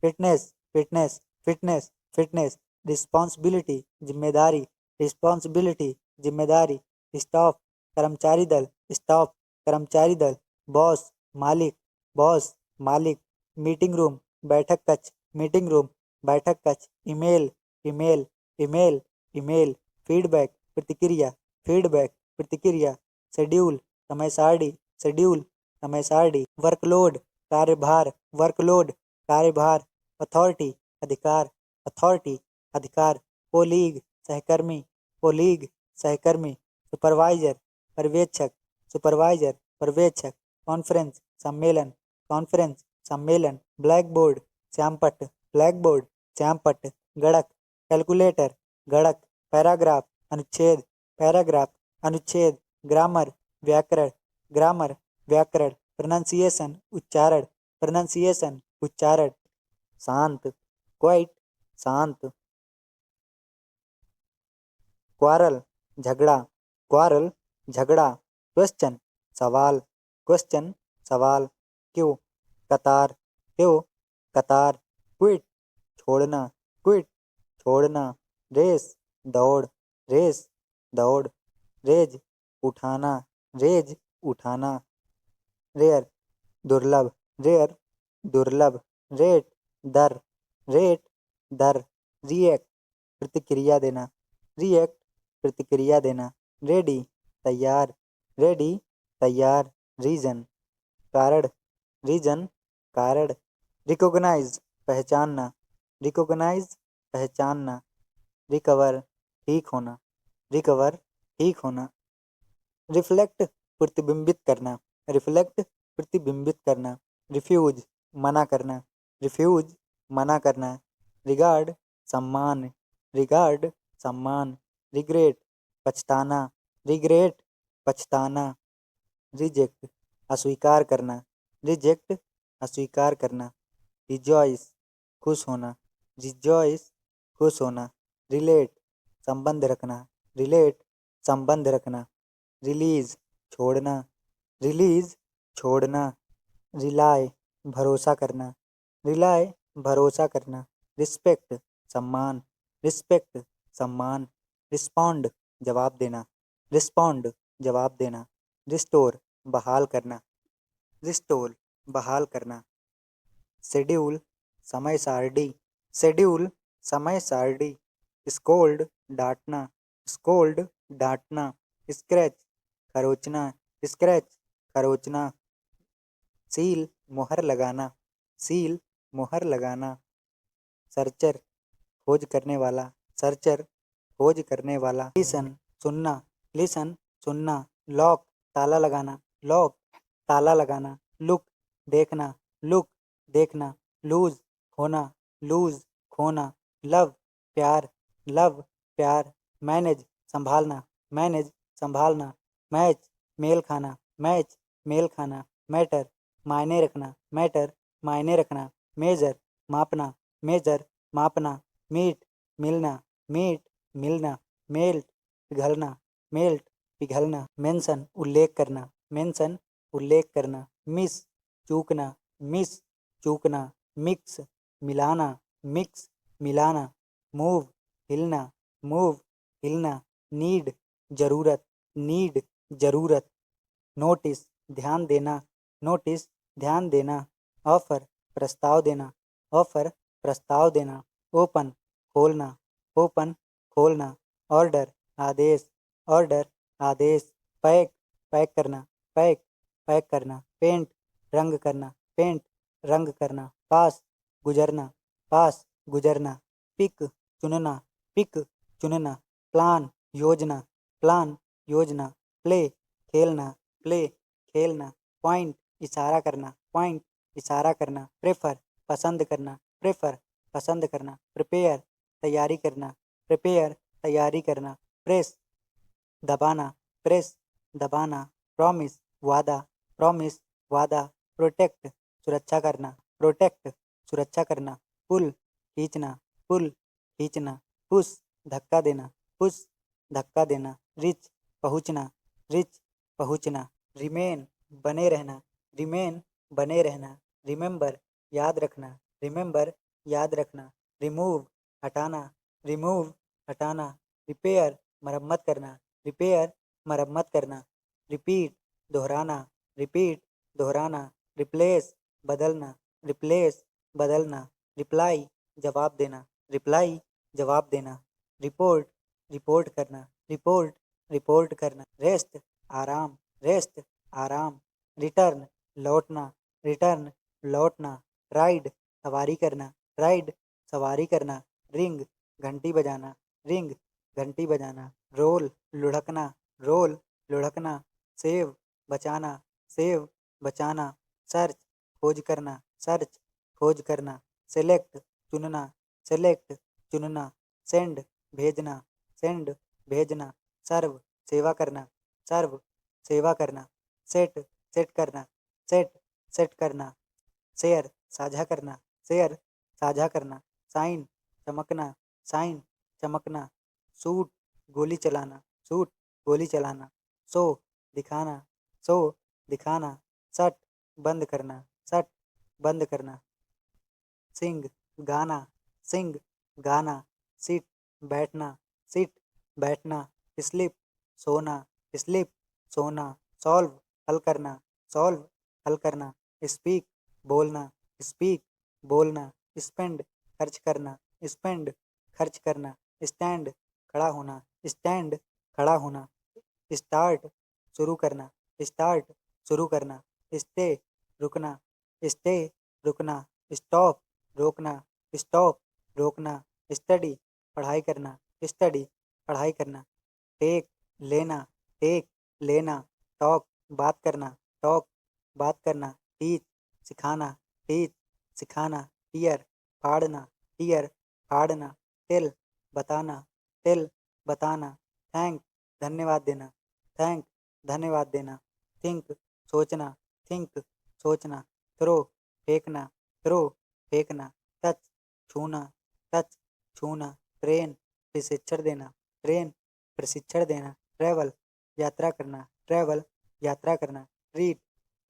fitness fitness fitness fitness, responsibility जिम्मेदारी, रिस्पॉन्सिबिलिटी जिम्मेदारी, स्टाफ कर्मचारी दल, स्टाफ कर्मचारी दल, बॉस मालिक, बॉस मालिक, मीटिंग रूम बैठक कक्ष, मीटिंग रूम बैठक कक्ष, email email email email, feedback प्रतिक्रिया, फीडबैक प्रतिक्रिया, शेड्यूल समय सारणी, शेड्यूल समय सारणी, वर्कलोड कार्यभार, वर्कलोड कार्यभार, अथॉरिटी अधिकार, अथॉरिटी अधिकार, कोलीग सहकर्मी, कोलीग सहकर्मी, सुपरवाइजर पर्यवेक्षक, सुपरवाइजर पर्यवेक्षक, कॉन्फ्रेंस सम्मेलन, कॉन्फ्रेंस सम्मेलन, ब्लैक बोर्ड श्यामपट्ट, ब्लैक बोर्ड श्यामपट्ट, गणक कैलकुलेटर, गणक, पैराग्राफ अनुच्छेद, पैराग्राफ अनुच्छेद, ग्रामर व्याकरण, ग्रामर व्याकरण, प्रोनाउंसिएशन उच्चारण, प्रोनाउंसिएशन उच्चारण, शांत क्वाइट शांत, क्वारल झगड़ा, क्वारल झगड़ा, क्वेश्चन सवाल, क्वेश्चन सवाल, क्यों कतार, क्यों कतार, क्विट छोड़ना, क्विट छोड़ना, रेस दौड़, रेस दौड़, रेज उठाना, रेज उठाना, रेयर दुर्लभ, रेयर दुर्लभ, रेट दर, रेट दर, रिएक्ट, प्रतिक्रिया देना, रिएक्ट, प्रतिक्रिया देना, रेडी, तैयार, रेडी, तैयार, रीजन, कारण, रीजन, कारण, रिकॉग्नाइज, पहचानना, रिकॉग्नाइज, पहचानना, रिकवर, ठीक होना, रिकवर, ठीक होना, रिफ्लेक्ट, प्रतिबिंबित करना, रिफ्लेक्ट, प्रतिबिंबित करना, रिफ्यूज, मना करना, रिफ्यूज, मना करना, रिगार्ड, सम्मान, रिगार्ड, सम्मान, रिग्रेट, पछताना, रिग्रेट, पछताना, रिजेक्ट, अस्वीकार करना, रिजेक्ट, अस्वीकार करना, रिजॉइस, खुश होना, रिजॉइस, खुश होना, रिलेट, संबंध रखना, रिलेट, संबंध रखना, रिलीज, छोड़ना, रिलीज, छोड़ना, रिलाय, भरोसा करना, रिलाय, भरोसा करना, रिस्पेक्ट, सम्मान, रिस्पेक्ट, सम्मान, रिस्पॉन्ड, जवाब देना, रिस्पॉन्ड, जवाब देना, रिस्टोर, बहाल करना, रिस्टोर, बहाल करना, शेड्यूल, समय सारणी, शेड्यूल, समय सारणी, स्कोल्ड, डांटना, स्कोल्ड, डांटना, स्क्रैच, खरोचना, स्क्रैच, खरोचना, सील, मुहर लगाना, सील, मुहर लगाना, सर्चर, खोज करने वाला, सर्चर, खोज करने वाला, लिसन, सुनना, लिसन, सुनना, लॉक, ताला लगाना, लॉक, ताला लगाना, लुक, देखना, लुक, देखना, लूज, खोना, लूज, खोना, लव, प्यार, लव, प्यार, मैनेज, संभालना, मैनेज, संभालना, मैच, मेल खाना, मैच, मेल खाना, मैटर, मायने रखना, मैटर, मायने रखना, मेजर, मापना, मेजर, मापना, मीट, मिलना, मीट, मिलना, मेल्ट, पिघलना, मेल्ट, पिघलना, मेंशन, उल्लेख करना, मेंशन, उल्लेख करना, मिस, चूकना, मिस, चूकना, मिक्स, मिलाना, मिक्स, मिलाना, मूव, हिलना, मूव, हिलना, नीड, जरूरत, नीड, जरूरत, नोटिस, ध्यान देना, नोटिस, ध्यान देना, ऑफर, प्रस्ताव देना, ऑफर, प्रस्ताव देना, ओपन, खोलना, ओपन, खोलना, ऑर्डर, आदेश, ऑर्डर, आदेश, पैक, पैक करना, पैक, पैक करना, पेंट, रंग करना, पेंट, रंग करना, पास, गुजरना, पास, गुजरना, पिक, चुनना, पिक, चुनना, प्लान, योजना, प्लान, योजना, प्ले, खेलना, प्ले, खेलना, पॉइंट, इशारा करना, पॉइंट, इशारा करना, प्रेफर, पसंद करना, प्रेफर, पसंद करना, प्रिपेयर, तैयारी करना, प्रिपेयर, तैयारी करना, प्रेस, दबाना, प्रेस, दबाना, प्रॉमिस, वादा, प्रॉमिस, वादा, प्रोटेक्ट, सुरक्षा करना, प्रोटेक्ट, सुरक्षा करना, पुल, खींचना, पुल, खींचना, पुश, धक्का देना, पुश, धक्का देना, रिच, पहुंचना, रिच, पहुंचना, रिमेन, बने रहना, रिमेन, बने रहना, रिमेंबर, याद रखना, रिमेंबर, याद रखना, रिमूव, हटाना, रिमूव, हटाना, रिपेयर, मरम्मत करना, रिपेयर, मरम्मत करना, रिपीट, दोहराना, रिपीट, दोहराना, रिप्लेस, बदलना, रिप्लेस, बदलना, रिप्लाई, जवाब देना, रिप्लाई, जवाब देना, रिपोर्ट, रिपोर्ट करना, रिपोर्ट, रिपोर्ट करना, रेस्ट, आराम, रेस्ट, आराम, रिटर्न, लौटना, रिटर्न, लौटना, राइड, सवारी करना, राइड, सवारी करना, रिंग, घंटी बजाना, रिंग, घंटी बजाना, रोल, लुढ़कना, रोल, लुढ़कना, सेव, बचाना, सेव, बचाना, सर्च, खोज करना, सर्च, खोज करना, सेलेक्ट, चुनना, सेलेक्ट, चुनना, सेंड, भेजना, सेंड, भेजना, सर्व, सेवा करना, सर्व, सेवा करना, सेट, सेट करना, सेट, सेट करना, शेयर, साझा करना, शेयर, साझा करना, साइन, चमकना, साइन, चमकना, शूट, गोली चलाना, शूट, गोली चलाना, शो, दिखाना, शो, दिखाना, शट, बंद करना, शट, बंद करना, सिंग, गाना, सिंग, गाना, सिट, बैठना, सिट, बैठना, स्लिप, सोना, स्लिप, सोना, सॉल्व, हल करना, सॉल्व, हल करना, स्पीक, बोलना, स्पीक, बोलना, स्पेंड, खर्च करना, स्पेंड खर्च करना, स्टैंड खड़ा होना, स्टैंड खड़ा होना, स्टार्ट शुरू करना, स्टार्ट शुरू करना, स्टे रुकना, स्टे रुकना, स्टॉप रोकना, स्टॉप रोकना, स्टडी पढ़ाई करना, स्टडी पढ़ाई करना, टेक लेना, टेक लेना, टॉक बात करना, टॉक बात करना, टीच सिखाना, टीच सिखाना, टीयर फाड़ना, टीयर फाड़ना, टेल बताना, टेल बताना, थैंक धन्यवाद देना, थैंक धन्यवाद देना, थिंक सोचना, थिंक सोचना, थ्रो फेंकना, थ्रो फेंकना, टच छूना, टच छूना, ट्रेन प्रशिक्षण देना, ट्रेन प्रशिक्षण देना, ट्रैवल यात्रा करना, ट्रैवल यात्रा करना, ट्रीट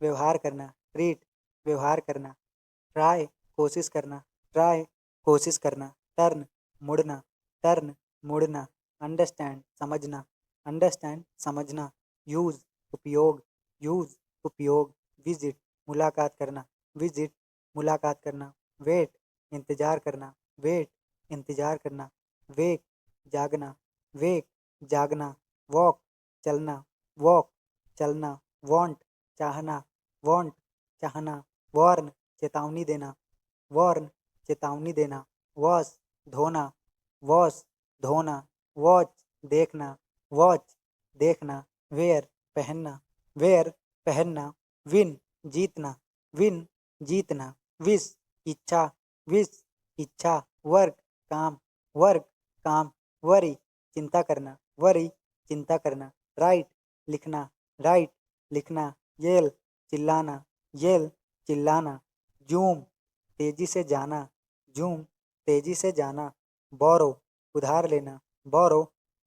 व्यवहार करना, ट्रीट व्यवहार करना, ट्राई कोशिश करना, ट्राई कोशिश करना, टर्न मुड़ना, टर्न मुड़ना, अंडरस्टैंड समझना, अंडरस्टैंड समझना, यूज़ उपयोग, यूज़ उपयोग, विजिट मुलाकात करना, विजिट मुलाकात करना, वेट इंतज़ार करना, वेट इंतज़ार करना, वेक जागना, वेक जागना, वॉक चलना, वॉक चलना, वांट चाहना, वांट चाहना, वार्न चेतावनी देना, वार्न चेतावनी देना, वॉश धोना, वॉश धोना, वॉच देखना, वॉच देखना, वेयर पहनना, वेयर पहनना, विन जीतना, विन जीतना, विश इच्छा, विश इच्छा, वर्क काम, वर्क काम, वरी चिंता करना, वरी चिंता करना, राइट लिखना, राइट लिखना, येल चिल्लाना, येल चिल्लाना, जूम तेजी से जाना, जूम तेजी से जाना, बोरो उधार लेना, बोरो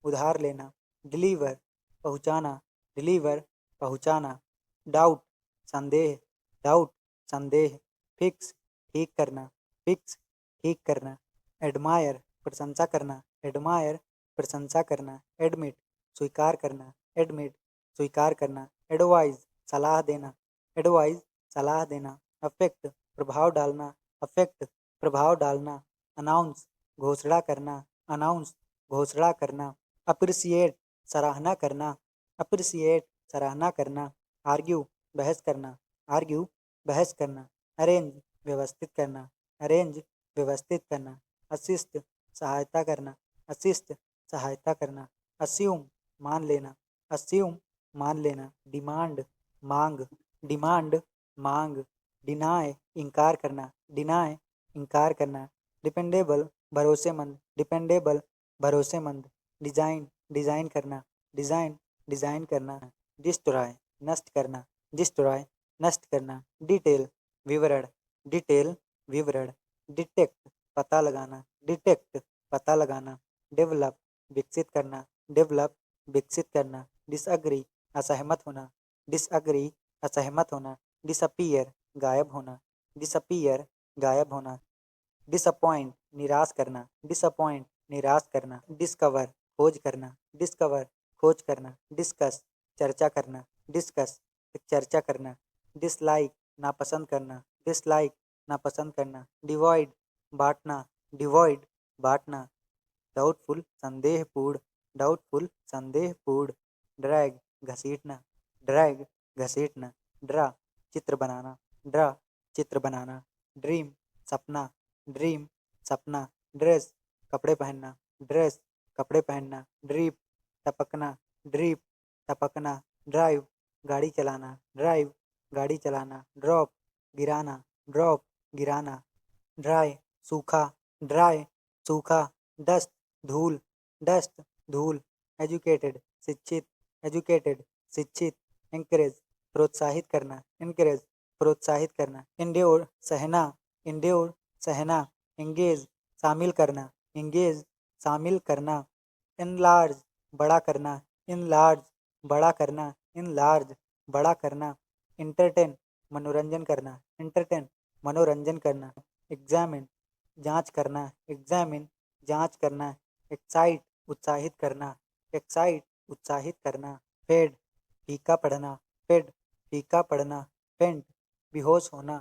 उधार लेना, डिलीवर पहुंचाना, डिलीवर पहुंचाना, डाउट संदेह, डाउट संदेह, फिक्स ठीक करना, फिक्स ठीक करना, एडमायर प्रशंसा करना, एडमायर प्रशंसा करना, एडमिट स्वीकार करना, एडमिट स्वीकार करना, एडवाइज सलाह देना, एडवाइज सलाह देना, अफेक्ट प्रभाव डालना, अफेक्ट प्रभाव डालना, अनाउंस घोषणा करना, अनाउंस घोषणा करना, अप्रिसिएट सराहना करना, अप्रिसिएट सराहना करना, आर्ग्यू बहस करना, आर्ग्यू बहस करना, अरेंज व्यवस्थित करना, अरेंज व्यवस्थित करना, असिस्ट सहायता करना, असिस्ट सहायता करना, अस्यूम मान लेना, अस्यूम मान लेना, डिमांड मांग, डिमांड मांग, डिनाय इनकार करना, डिनाय इनकार करना, डिपेंडेबल भरोसेमंद, डिपेंडेबल भरोसेमंद, डिजाइन डिजाइन करना, डिजाइन डिजाइन करना, डिस्ट्रॉय नष्ट करना, डिस्ट्रॉय नष्ट करना, डिटेल विवरण, डिटेल विवरण, डिटेक्ट पता लगाना, डिटेक्ट पता लगाना, डेवलप विकसित करना, डेवलप विकसित करना, डिसअग्री असहमत होना, डिसअग्री असहमत होना, डिसअपीयर गायब होना, डिसअपीयर गायब होना, डिसअपॉइंट निराश करना, डिसअपॉइंट निराश करना, डिस्कवर खोज करना, डिस्कवर खोज करना, डिस्कस चर्चा करना, डिस्कस चर्चा करना, डिसलाइक नापसंद करना, डिसलाइक नापसंद करना, डिवॉइड बांटना, डिवॉइड बांटना, डाउटफुल संदेहपूर्ण, डाउटफुल संदेहपूर्ण, ड्रैग घसीटना, ड्रैग घसीटना, ड्रा चित्र बनाना, ड्रा चित्र बनाना, ड्रीम सपना, ड्रीम सपना, ड्रेस कपड़े पहनना, ड्रेस कपड़े पहनना, ड्रीप टपकना, ड्रीप टपकना, ड्राइव गाड़ी चलाना, ड्राइव गाड़ी चलाना, ड्रॉप गिराना, ड्रॉप गिराना, ड्राई सूखा, ड्राई सूखा, डस्ट धूल, डस्ट धूल, एजुकेटेड शिक्षित, एजुकेटेड शिक्षित, इंकरेज प्रोत्साहित करना, इंकरेज प्रोत्साहित करना, इंड्योर सहना, इंड्योर सहना, इंगेज शामिल करना, इंगेज शामिल करना, इनलार्ज बड़ा करना, इनलार्ज बड़ा करना, इनलार्ज बड़ा करना, इंटरटेन मनोरंजन करना, इंटरटेन मनोरंजन करना, एग्जामिन जांच करना, एग्जामिन जांच करना, एक्साइट उत्साहित करना, एक्साइट उत्साहित करना, फेड फीका पढ़ना, फेड फीका पढ़ना, फेंट बेहोश होना,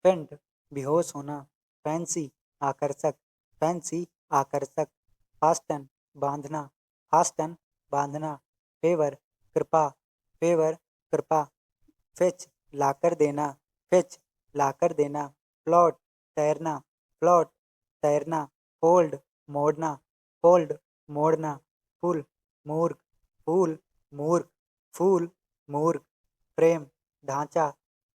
फेंट बेहोश होना, फैंसी आकर्षक, फैंसी आकर्षक, फास्टन बांधना, फास्टन बांधना, फेवर कृपा, फेवर कृपा, फेच लाकर देना, फेच लाकर देना, फ्लॉट तैरना, फ्लॉट तैरना, फोल्ड मोड़ना, फोल्ड मोड़ना, फूल मूर्ख, फूल मूर्ख, फूल मूर्ख, फ्रेम ढांचा,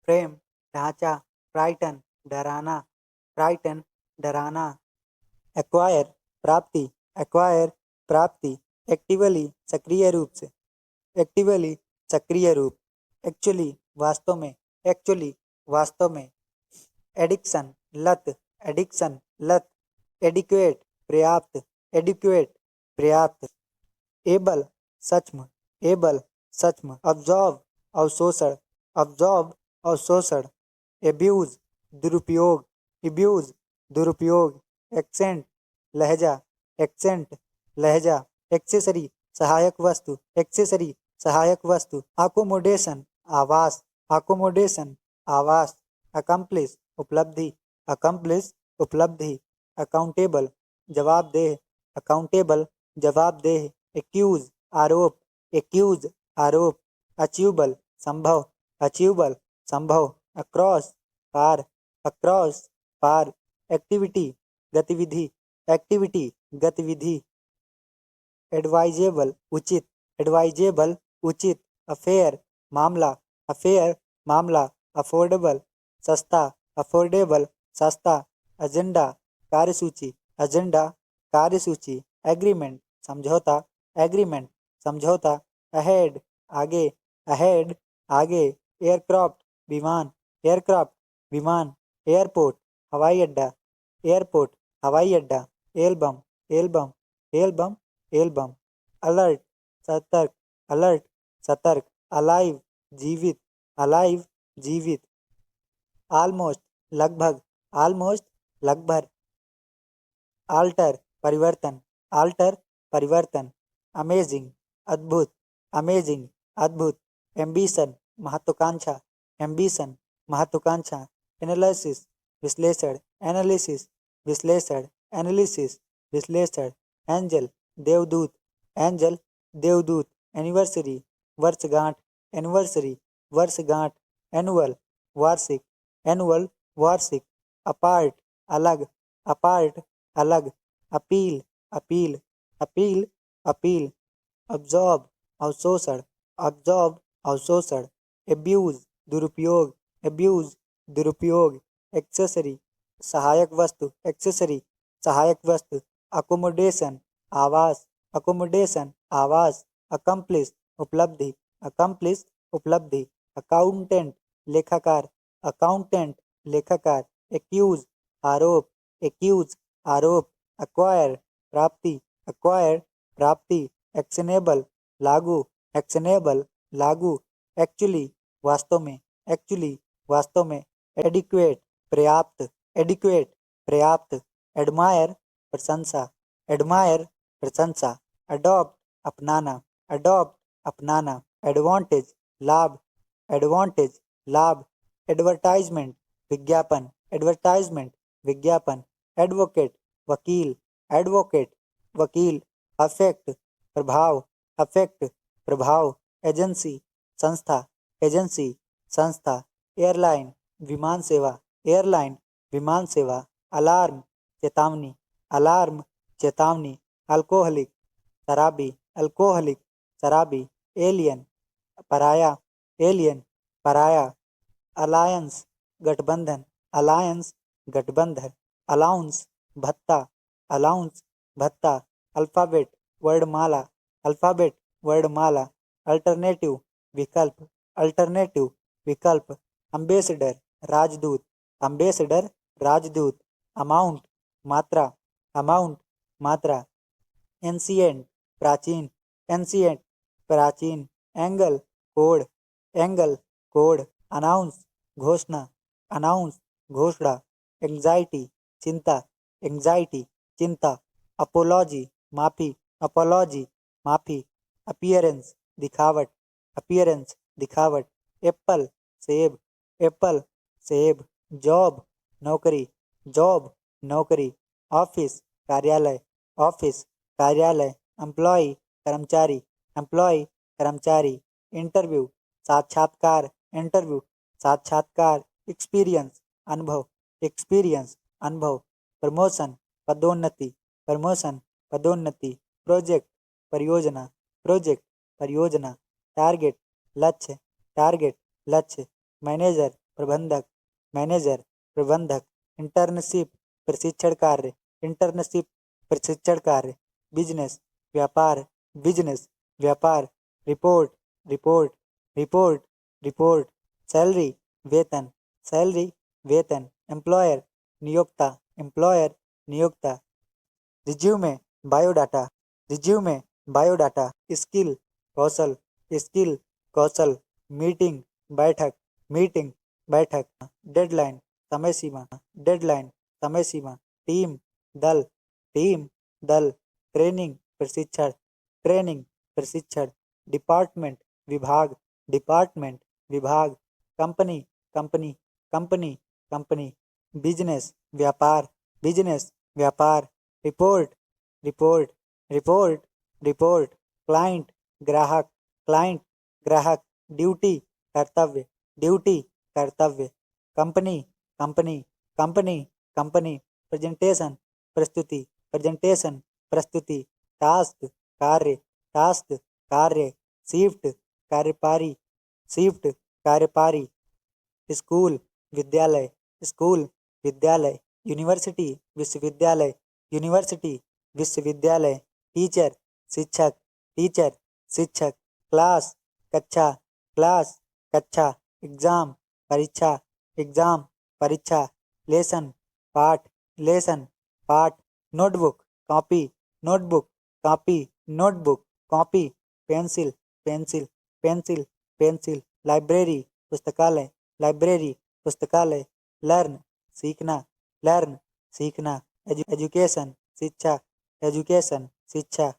फ्रेम ढांचा, फ्राइटन डराना, फ्राइटन डराना, एक्वायर प्राप्ति, एक्वायर प्राप्ति, एक्टिवली सक्रिय रूप से, एक्टिवली सक्रिय रूप, एक्चुअली वास्तव में, एक्चुअली वास्तव में, एडिक्शन लत, एडिक्शन लत, एडिक्वेट पर्याप्त, एडिक्वेट पर्याप्त, एबल सक्षम, एबल सक्षम, अब्जॉर्व अवशोषण, अब्जॉर्व अवशोषण, एब्यूज दुरुपयोग, एब्यूज दुरुपयोग, एक्सेंट लहजा, एक्सेंट लहजा, एक्सेसरी सहायक वस्तु, एक्सेसरी सहायक वस्तु, अकोमोडेशन आवास, अकोमोडेशन आवास, अकम्प्लिस उपलब्धि, अकम्प्लिस उपलब्धि, अकाउंटेबल जवाबदेह, अकाउंटेबल जवाबदेह, एक्यूज आरोप, एक्यूज आरोप, अचीवेबल संभव, अचीवेबल संभव, अक्रॉस पार, अक्रॉस पार, एक्टिविटी गतिविधि, एक्टिविटी गतिविधि, एडवाइजेबल उचित, एडवाइजेबल उचित, अफेयर मामला, अफेयर मामला, अफोर्डेबल सस्ता, अफोर्डेबल सस्ता, एजेंडा कार्यसूची, एजेंडा कार्यसूची, एग्रीमेंट समझौता, एग्रीमेंट समझौता, अहेड आगे, अहेड आगे, एयरक्राफ्ट विमान, एयरक्राफ्ट विमान, एयरपोर्ट हवाई अड्डा, एयरपोर्ट हवाई अड्डा, album album album album, alert सतर्क, अलर्ट सतर्क, अलाइव जीवित, अलाइव जीवित, ऑलमोस्ट लगभग, ऑलमोस्ट लगभग, आल्टर परिवर्तन, आल्टर परिवर्तन, अमेजिंग अद्भुत, अमेजिंग अद्भुत, एम्बिशन महत्वाकांक्षा, एम्बिशन महत्वाकांक्षा, एनालिसिस विश्लेषण, एनालिसिस विश्लेषण, एनालिसिस विश्लेषण, एंजल देवदूत, एंजल देवदूत, एनिवर्सरी वर्षगांठ, एनिवर्सरी वर्षगांठ, एनुअल वार्षिक, एनुअल वार्षिक, अपार्ट अलग, अपार्ट अलग, appeal appeal appeal appeal, absorb अवशोषण, अब्जॉर्ब अवशोषण, एब्यूज दुरुपयोग, एब्यूज दुरुपयोग, एक्सेसरी सहायक वस्तु, एक्सेसरी सहायक वस्तु, अकोमोडेशन आवास, अकोमोडेशन आवास, अकम्प्लिस उपलब्धि, अकम्प्लिस उपलब्धि, अकाउंटेंट लेखाकार, अकाउंटेंट लेखाकार, एक्यूज आरोप, एक्यूज आरोप, एक्वायर प्राप्ति, एक्वायर प्राप्ति, एक्शनेबल लागू, एक्शनेबल लागू, एक्चुअली वास्तव में, एक्चुअली वास्तव में, एडिक्वेट पर्याप्त, एडिक्वेट पर्याप्त, एडमायर प्रशंसा, एडमायर प्रशंसा, अडॉप्ट अपनाना, अडॉप्ट अपनाना, एडवांटेज लाभ, एडवांटेज लाभ, एडवर्टाइजमेंट विज्ञापन, एडवर्टाइजमेंट विज्ञापन, एडवोकेट वकील, एडवोकेट वकील, अफेक्ट प्रभाव, अफेक्ट प्रभाव, एजेंसी संस्था, एजेंसी संस्था, एयरलाइन विमान सेवा, एयरलाइन विमान सेवा, अलार्म चेतावनी, अलार्म चेतावनी, अल्कोहलिक शराबी, अल्कोहलिक शराबी, एलियन पराया, एलियन पराया, अलायंस गठबंधन, अलायंस गठबंधन, अलाउंस भत्ता, अलाउंस भत्ता, अल्फ़ाबेट वर्णमाला, अल्फ़ाबेट वर्णमाला, अल्टरनेटिव विकल्प, अल्टरनेटिव विकल्प, अम्बेसडर राजदूत, अम्बेसडर राजदूत, अमाउंट मात्रा, अमाउंट मात्रा, एंशिएंट प्राचीन, एंशिएंट प्राचीन, angle code, angle code, announce घोषणा, अनाउंस घोषणा, एंजाइटी चिंता, एंजाइटी चिंता, अपोलॉजी माफी, अपोलॉजी माफी, अपीयरेंस दिखावट, अपीयरेंस दिखावट, एप्पल सेब, एप्पल सेब, जॉब नौकरी, जॉब नौकरी, ऑफिस कार्यालय, ऑफिस, कार्यालय, एम्प्लॉय, कर्मचारी, एम्प्लॉय, कर्मचारी, इंटरव्यू, साक्षात्कार, इंटरव्यू, साक्षात्कार, एक्सपीरियंस, अनुभव, एक्सपीरियंस, अनुभव, प्रमोशन, पदोन्नति, प्रमोशन, पदोन्नति, प्रोजेक्ट, परियोजना, प्रोजेक्ट, परियोजना, टारगेट, लक्ष्य, टारगेट, लक्ष्य, मैनेजर, प्रबंधक, मैनेजर, प्रबंधक, इंटर्नशिप, प्रशिक्षण कार्य, इंटर्नशिप, प्रशिक्षण कार्य, बिजनेस, व्यापार, बिजनेस, व्यापार, report, report, report, report, salary, वेतन, सैलरी, वेतन, एम्प्लॉयर, नियोक्ता, एम्प्लॉयर, नियोक्ता, resume, biodata, resume, biodata, skill, कौशल, स्किल, कौशल, मीटिंग, बैठक, मीटिंग, बैठक, डेडलाइन, समय सीमा, डेडलाइन, समय सीमा, टीम, दल, टीम, दल, ट्रेनिंग, प्रशिक्षण, ट्रेनिंग, प्रशिक्षण, डिपार्टमेंट, विभाग, डिपार्टमेंट, विभाग, company, company, company, company, business, व्यापार, बिजनेस, व्यापार, report, report, report, report, client, ग्राहक, क्लाइंट, ग्राहक, ड्यूटी, कर्तव्य, ड्यूटी, कर्तव्य, company, company, company, company, presentation, प्रस्तुति, प्रेजेंटेशन, प्रस्तुति, टास्क, कार्य, टास्क, कार्य, शिफ्ट, कार्यपारी, शिफ्ट, कार्यपारी, स्कूल, विद्यालय, स्कूल, विद्यालय, यूनिवर्सिटी, विश्वविद्यालय, यूनिवर्सिटी, विश्वविद्यालय, टीचर, शिक्षक, टीचर, शिक्षक, क्लास, कक्षा, क्लास, कक्षा, एग्जाम, परीक्षा, एग्जाम, परीक्षा, लेसन, पाठ, लेसन, पाठ, notebook, copy, notebook, copy, notebook, copy, pencil, pencil, pencil, pencil, library, पुस्तकालय, लाइब्रेरी, पुस्तकालय, लर्न, सीखना, लर्न, सीखना, एजुकेशन, शिक्षा, एजुकेशन, शिक्षा,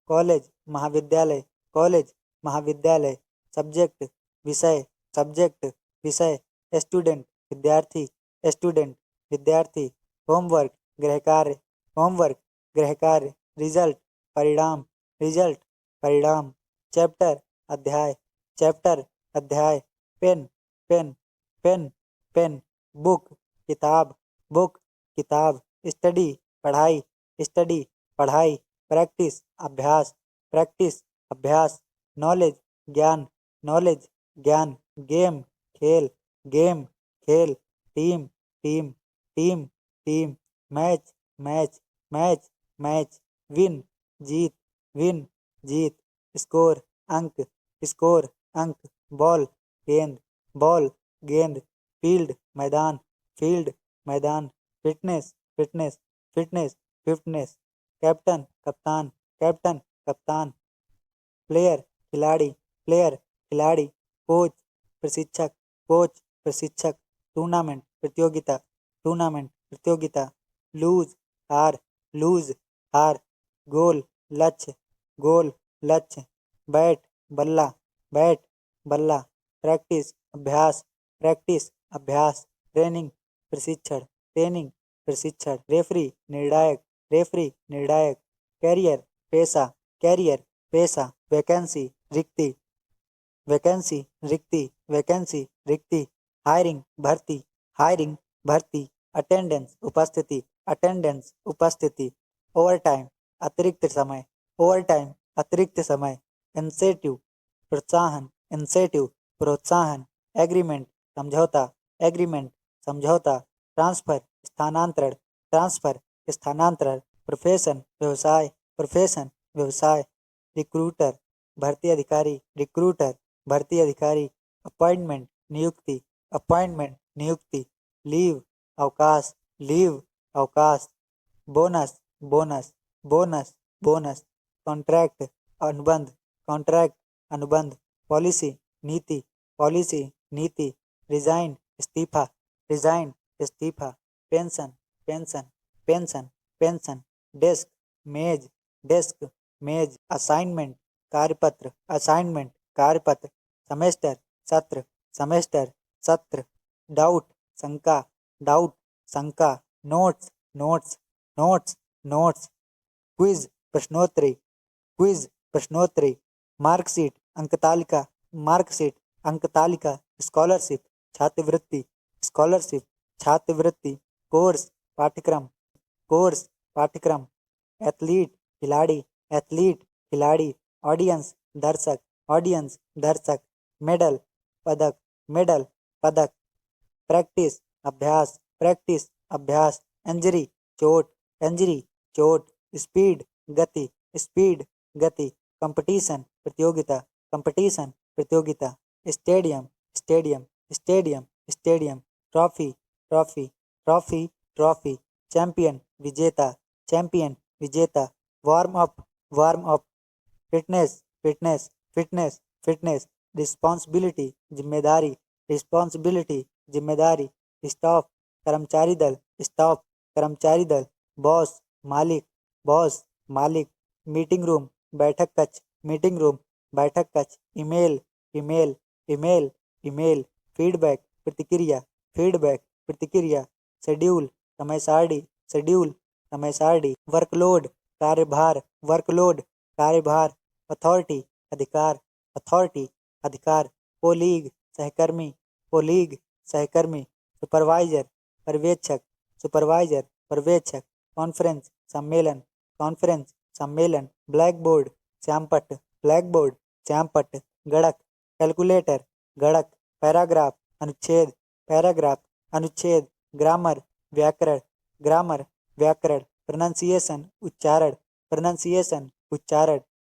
कॉलेज, महाविद्यालय, कॉलेज, महाविद्यालय, सब्जेक्ट, विषय, सब्जेक्ट, विषय, स्टूडेंट, विद्यार्थी, स्टूडेंट, विद्यार्थी, होमवर्क, गृह कार्य, होमवर्क, गृह कार्य, रिजल्ट, परिणाम, रिजल्ट, परिणाम, चैप्टर, अध्याय, चैप्टर, अध्याय, pen, pen, pen, pen, book, किताब, बुक, किताब, स्टडी, पढ़ाई, स्टडी, पढ़ाई, प्रैक्टिस, अभ्यास, प्रैक्टिस, अभ्यास, नॉलेज, ज्ञान, नॉलेज, ज्ञान, गेम, खेल, गेम, खेल, team, team, team, team, match, match, match, match, win, जीत, विन, जीत, स्कोर, अंक, स्कोर, अंक, बॉल, गेंद, बॉल, गेंद, फील्ड, मैदान, फील्ड, मैदान, fitness, fitness, fitness, fitness, captain, कप्तान, कैप्टन, कप्तान, प्लेयर, खिलाड़ी, प्लेयर, खिलाड़ी, कोच, प्रशिक्षक, कोच, प्रशिक्षक, टूर्नामेंट, प्रतियोगिता, टूर्नामेंट, प्रतियोगिता, लूज, हार, लूज, हार, गोल, लक्ष्य, गोल, लक्ष्य, बैट, बल्ला, बैट, बल्ला, प्रैक्टिस, अभ्यास, प्रैक्टिस, अभ्यास, ट्रेनिंग, प्रशिक्षण, ट्रेनिंग, प्रशिक्षण, रेफरी, निर्णायक, रेफरी, निर्णायक, कैरियर, पेशा, कैरियर, पेशा, वैकेंसी, रिक्ति, वैकेंसी, रिक्ति, वैकेंसी, रिक्ति, हायरिंग, भर्ती, हायरिंग, भर्ती, अटेंडेंस, उपस्थिति, अटेंडेंस, उपस्थिति, ओवर टाइम, अतिरिक्त समय, ओवर टाइम, अतिरिक्त समय, इंसेटिव, प्रोत्साहन, इंसेटिव, प्रोत्साहन, एग्रीमेंट, समझौता, एग्रीमेंट, समझौता, ट्रांसफर, स्थानांतरण, ट्रांसफर, स्थानांतरण, प्रोफेशन, व्यवसाय, प्रोफेशन, व्यवसाय, रिक्रूटर, भर्ती अधिकारी, रिक्रूटर, भर्ती अधिकारी, अपॉइंटमेंट, नियुक्ति, अपॉइंटमेंट, नियुक्ति, लीव, अवकाश, लीव, अवकाश, bonus, bonus, bonus, bonus, contract, अनुबंध, कॉन्ट्रैक्ट, अनुबंध, पॉलिसी, नीति, पॉलिसी, नीति, रिजाइन, इस्तीफा, रिजाइन, इस्तीफा, pension, pension, pension, pension, desk, मेज, डेस्क, मेज, असाइनमेंट, कार्यपत्र, असाइनमेंट, कार्यपत्र, सेमेस्टर, सत्र, सेमेस्टर, सत्र, डाउट, शंका, डाउट, शंका, notes, notes, notes, notes, quiz प्रश्नोत्तरी, क्विज प्रश्नोत्तरी, मार्कशीट अंकतालिका, मार्कशीट अंकतालिका, स्कॉलरशिप छात्रवृत्ति, स्कॉलरशिप छात्रवृत्ति, कोर्स पाठ्यक्रम, कोर्स पाठ्यक्रम, एथलीट खिलाड़ी, एथलीट खिलाड़ी, ऑडियंस दर्शक, ऑडियंस दर्शक, मेडल पदक, मेडल पदक, प्रैक्टिस अभ्यास, प्रैक्टिस अभ्यास, इंजरी चोट, इंजरी चोट, स्पीड गति, स्पीड गति, कंपटीशन प्रतियोगिता, कंपटीशन प्रतियोगिता, stadium stadium stadium stadium, trophy trophy trophy trophy, champion विजेता, चैंपियन विजेता, warm up, warm up, fitness fitness fitness fitness, responsibility जिम्मेदारी, रिस्पॉन्सिबिलिटी जिम्मेदारी, स्टाफ कर्मचारी दल, स्टाफ कर्मचारी दल, बॉस मालिक, बॉस मालिक, मीटिंग रूम बैठक कक्ष, मीटिंग रूम बैठक कक्ष, email email email email, feedback प्रतिक्रिया, फीडबैक प्रतिक्रिया, शेड्यूल समय सारणी, शेड्यूल समय सारणी, वर्कलोड कार्यभार, वर्कलोड कार्यभार, अथॉरिटी अधिकार, अथॉरिटी अधिकार, कोलीग सहकर्मी, कोलीग सहकर्मी, सुपरवाइजर पर्यवेक्षक, सुपरवाइजर पर्यवेक्षक, कॉन्फ्रेंस सम्मेलन, कॉन्फ्रेंस सम्मेलन, ब्लैक बोर्ड श्यामपट्ट, ब्लैक बोर्ड श्यामपट्ट, गणक कैलकुलेटर, गणक, पैराग्राफ अनुच्छेद, पैराग्राफ अनुच्छेद, ग्रामर व्याकरण, ग्रामर व्याकरण, प्रोनाउंसिएशन उच्चारण, प्रोनाउंसिएशन उच्चारण,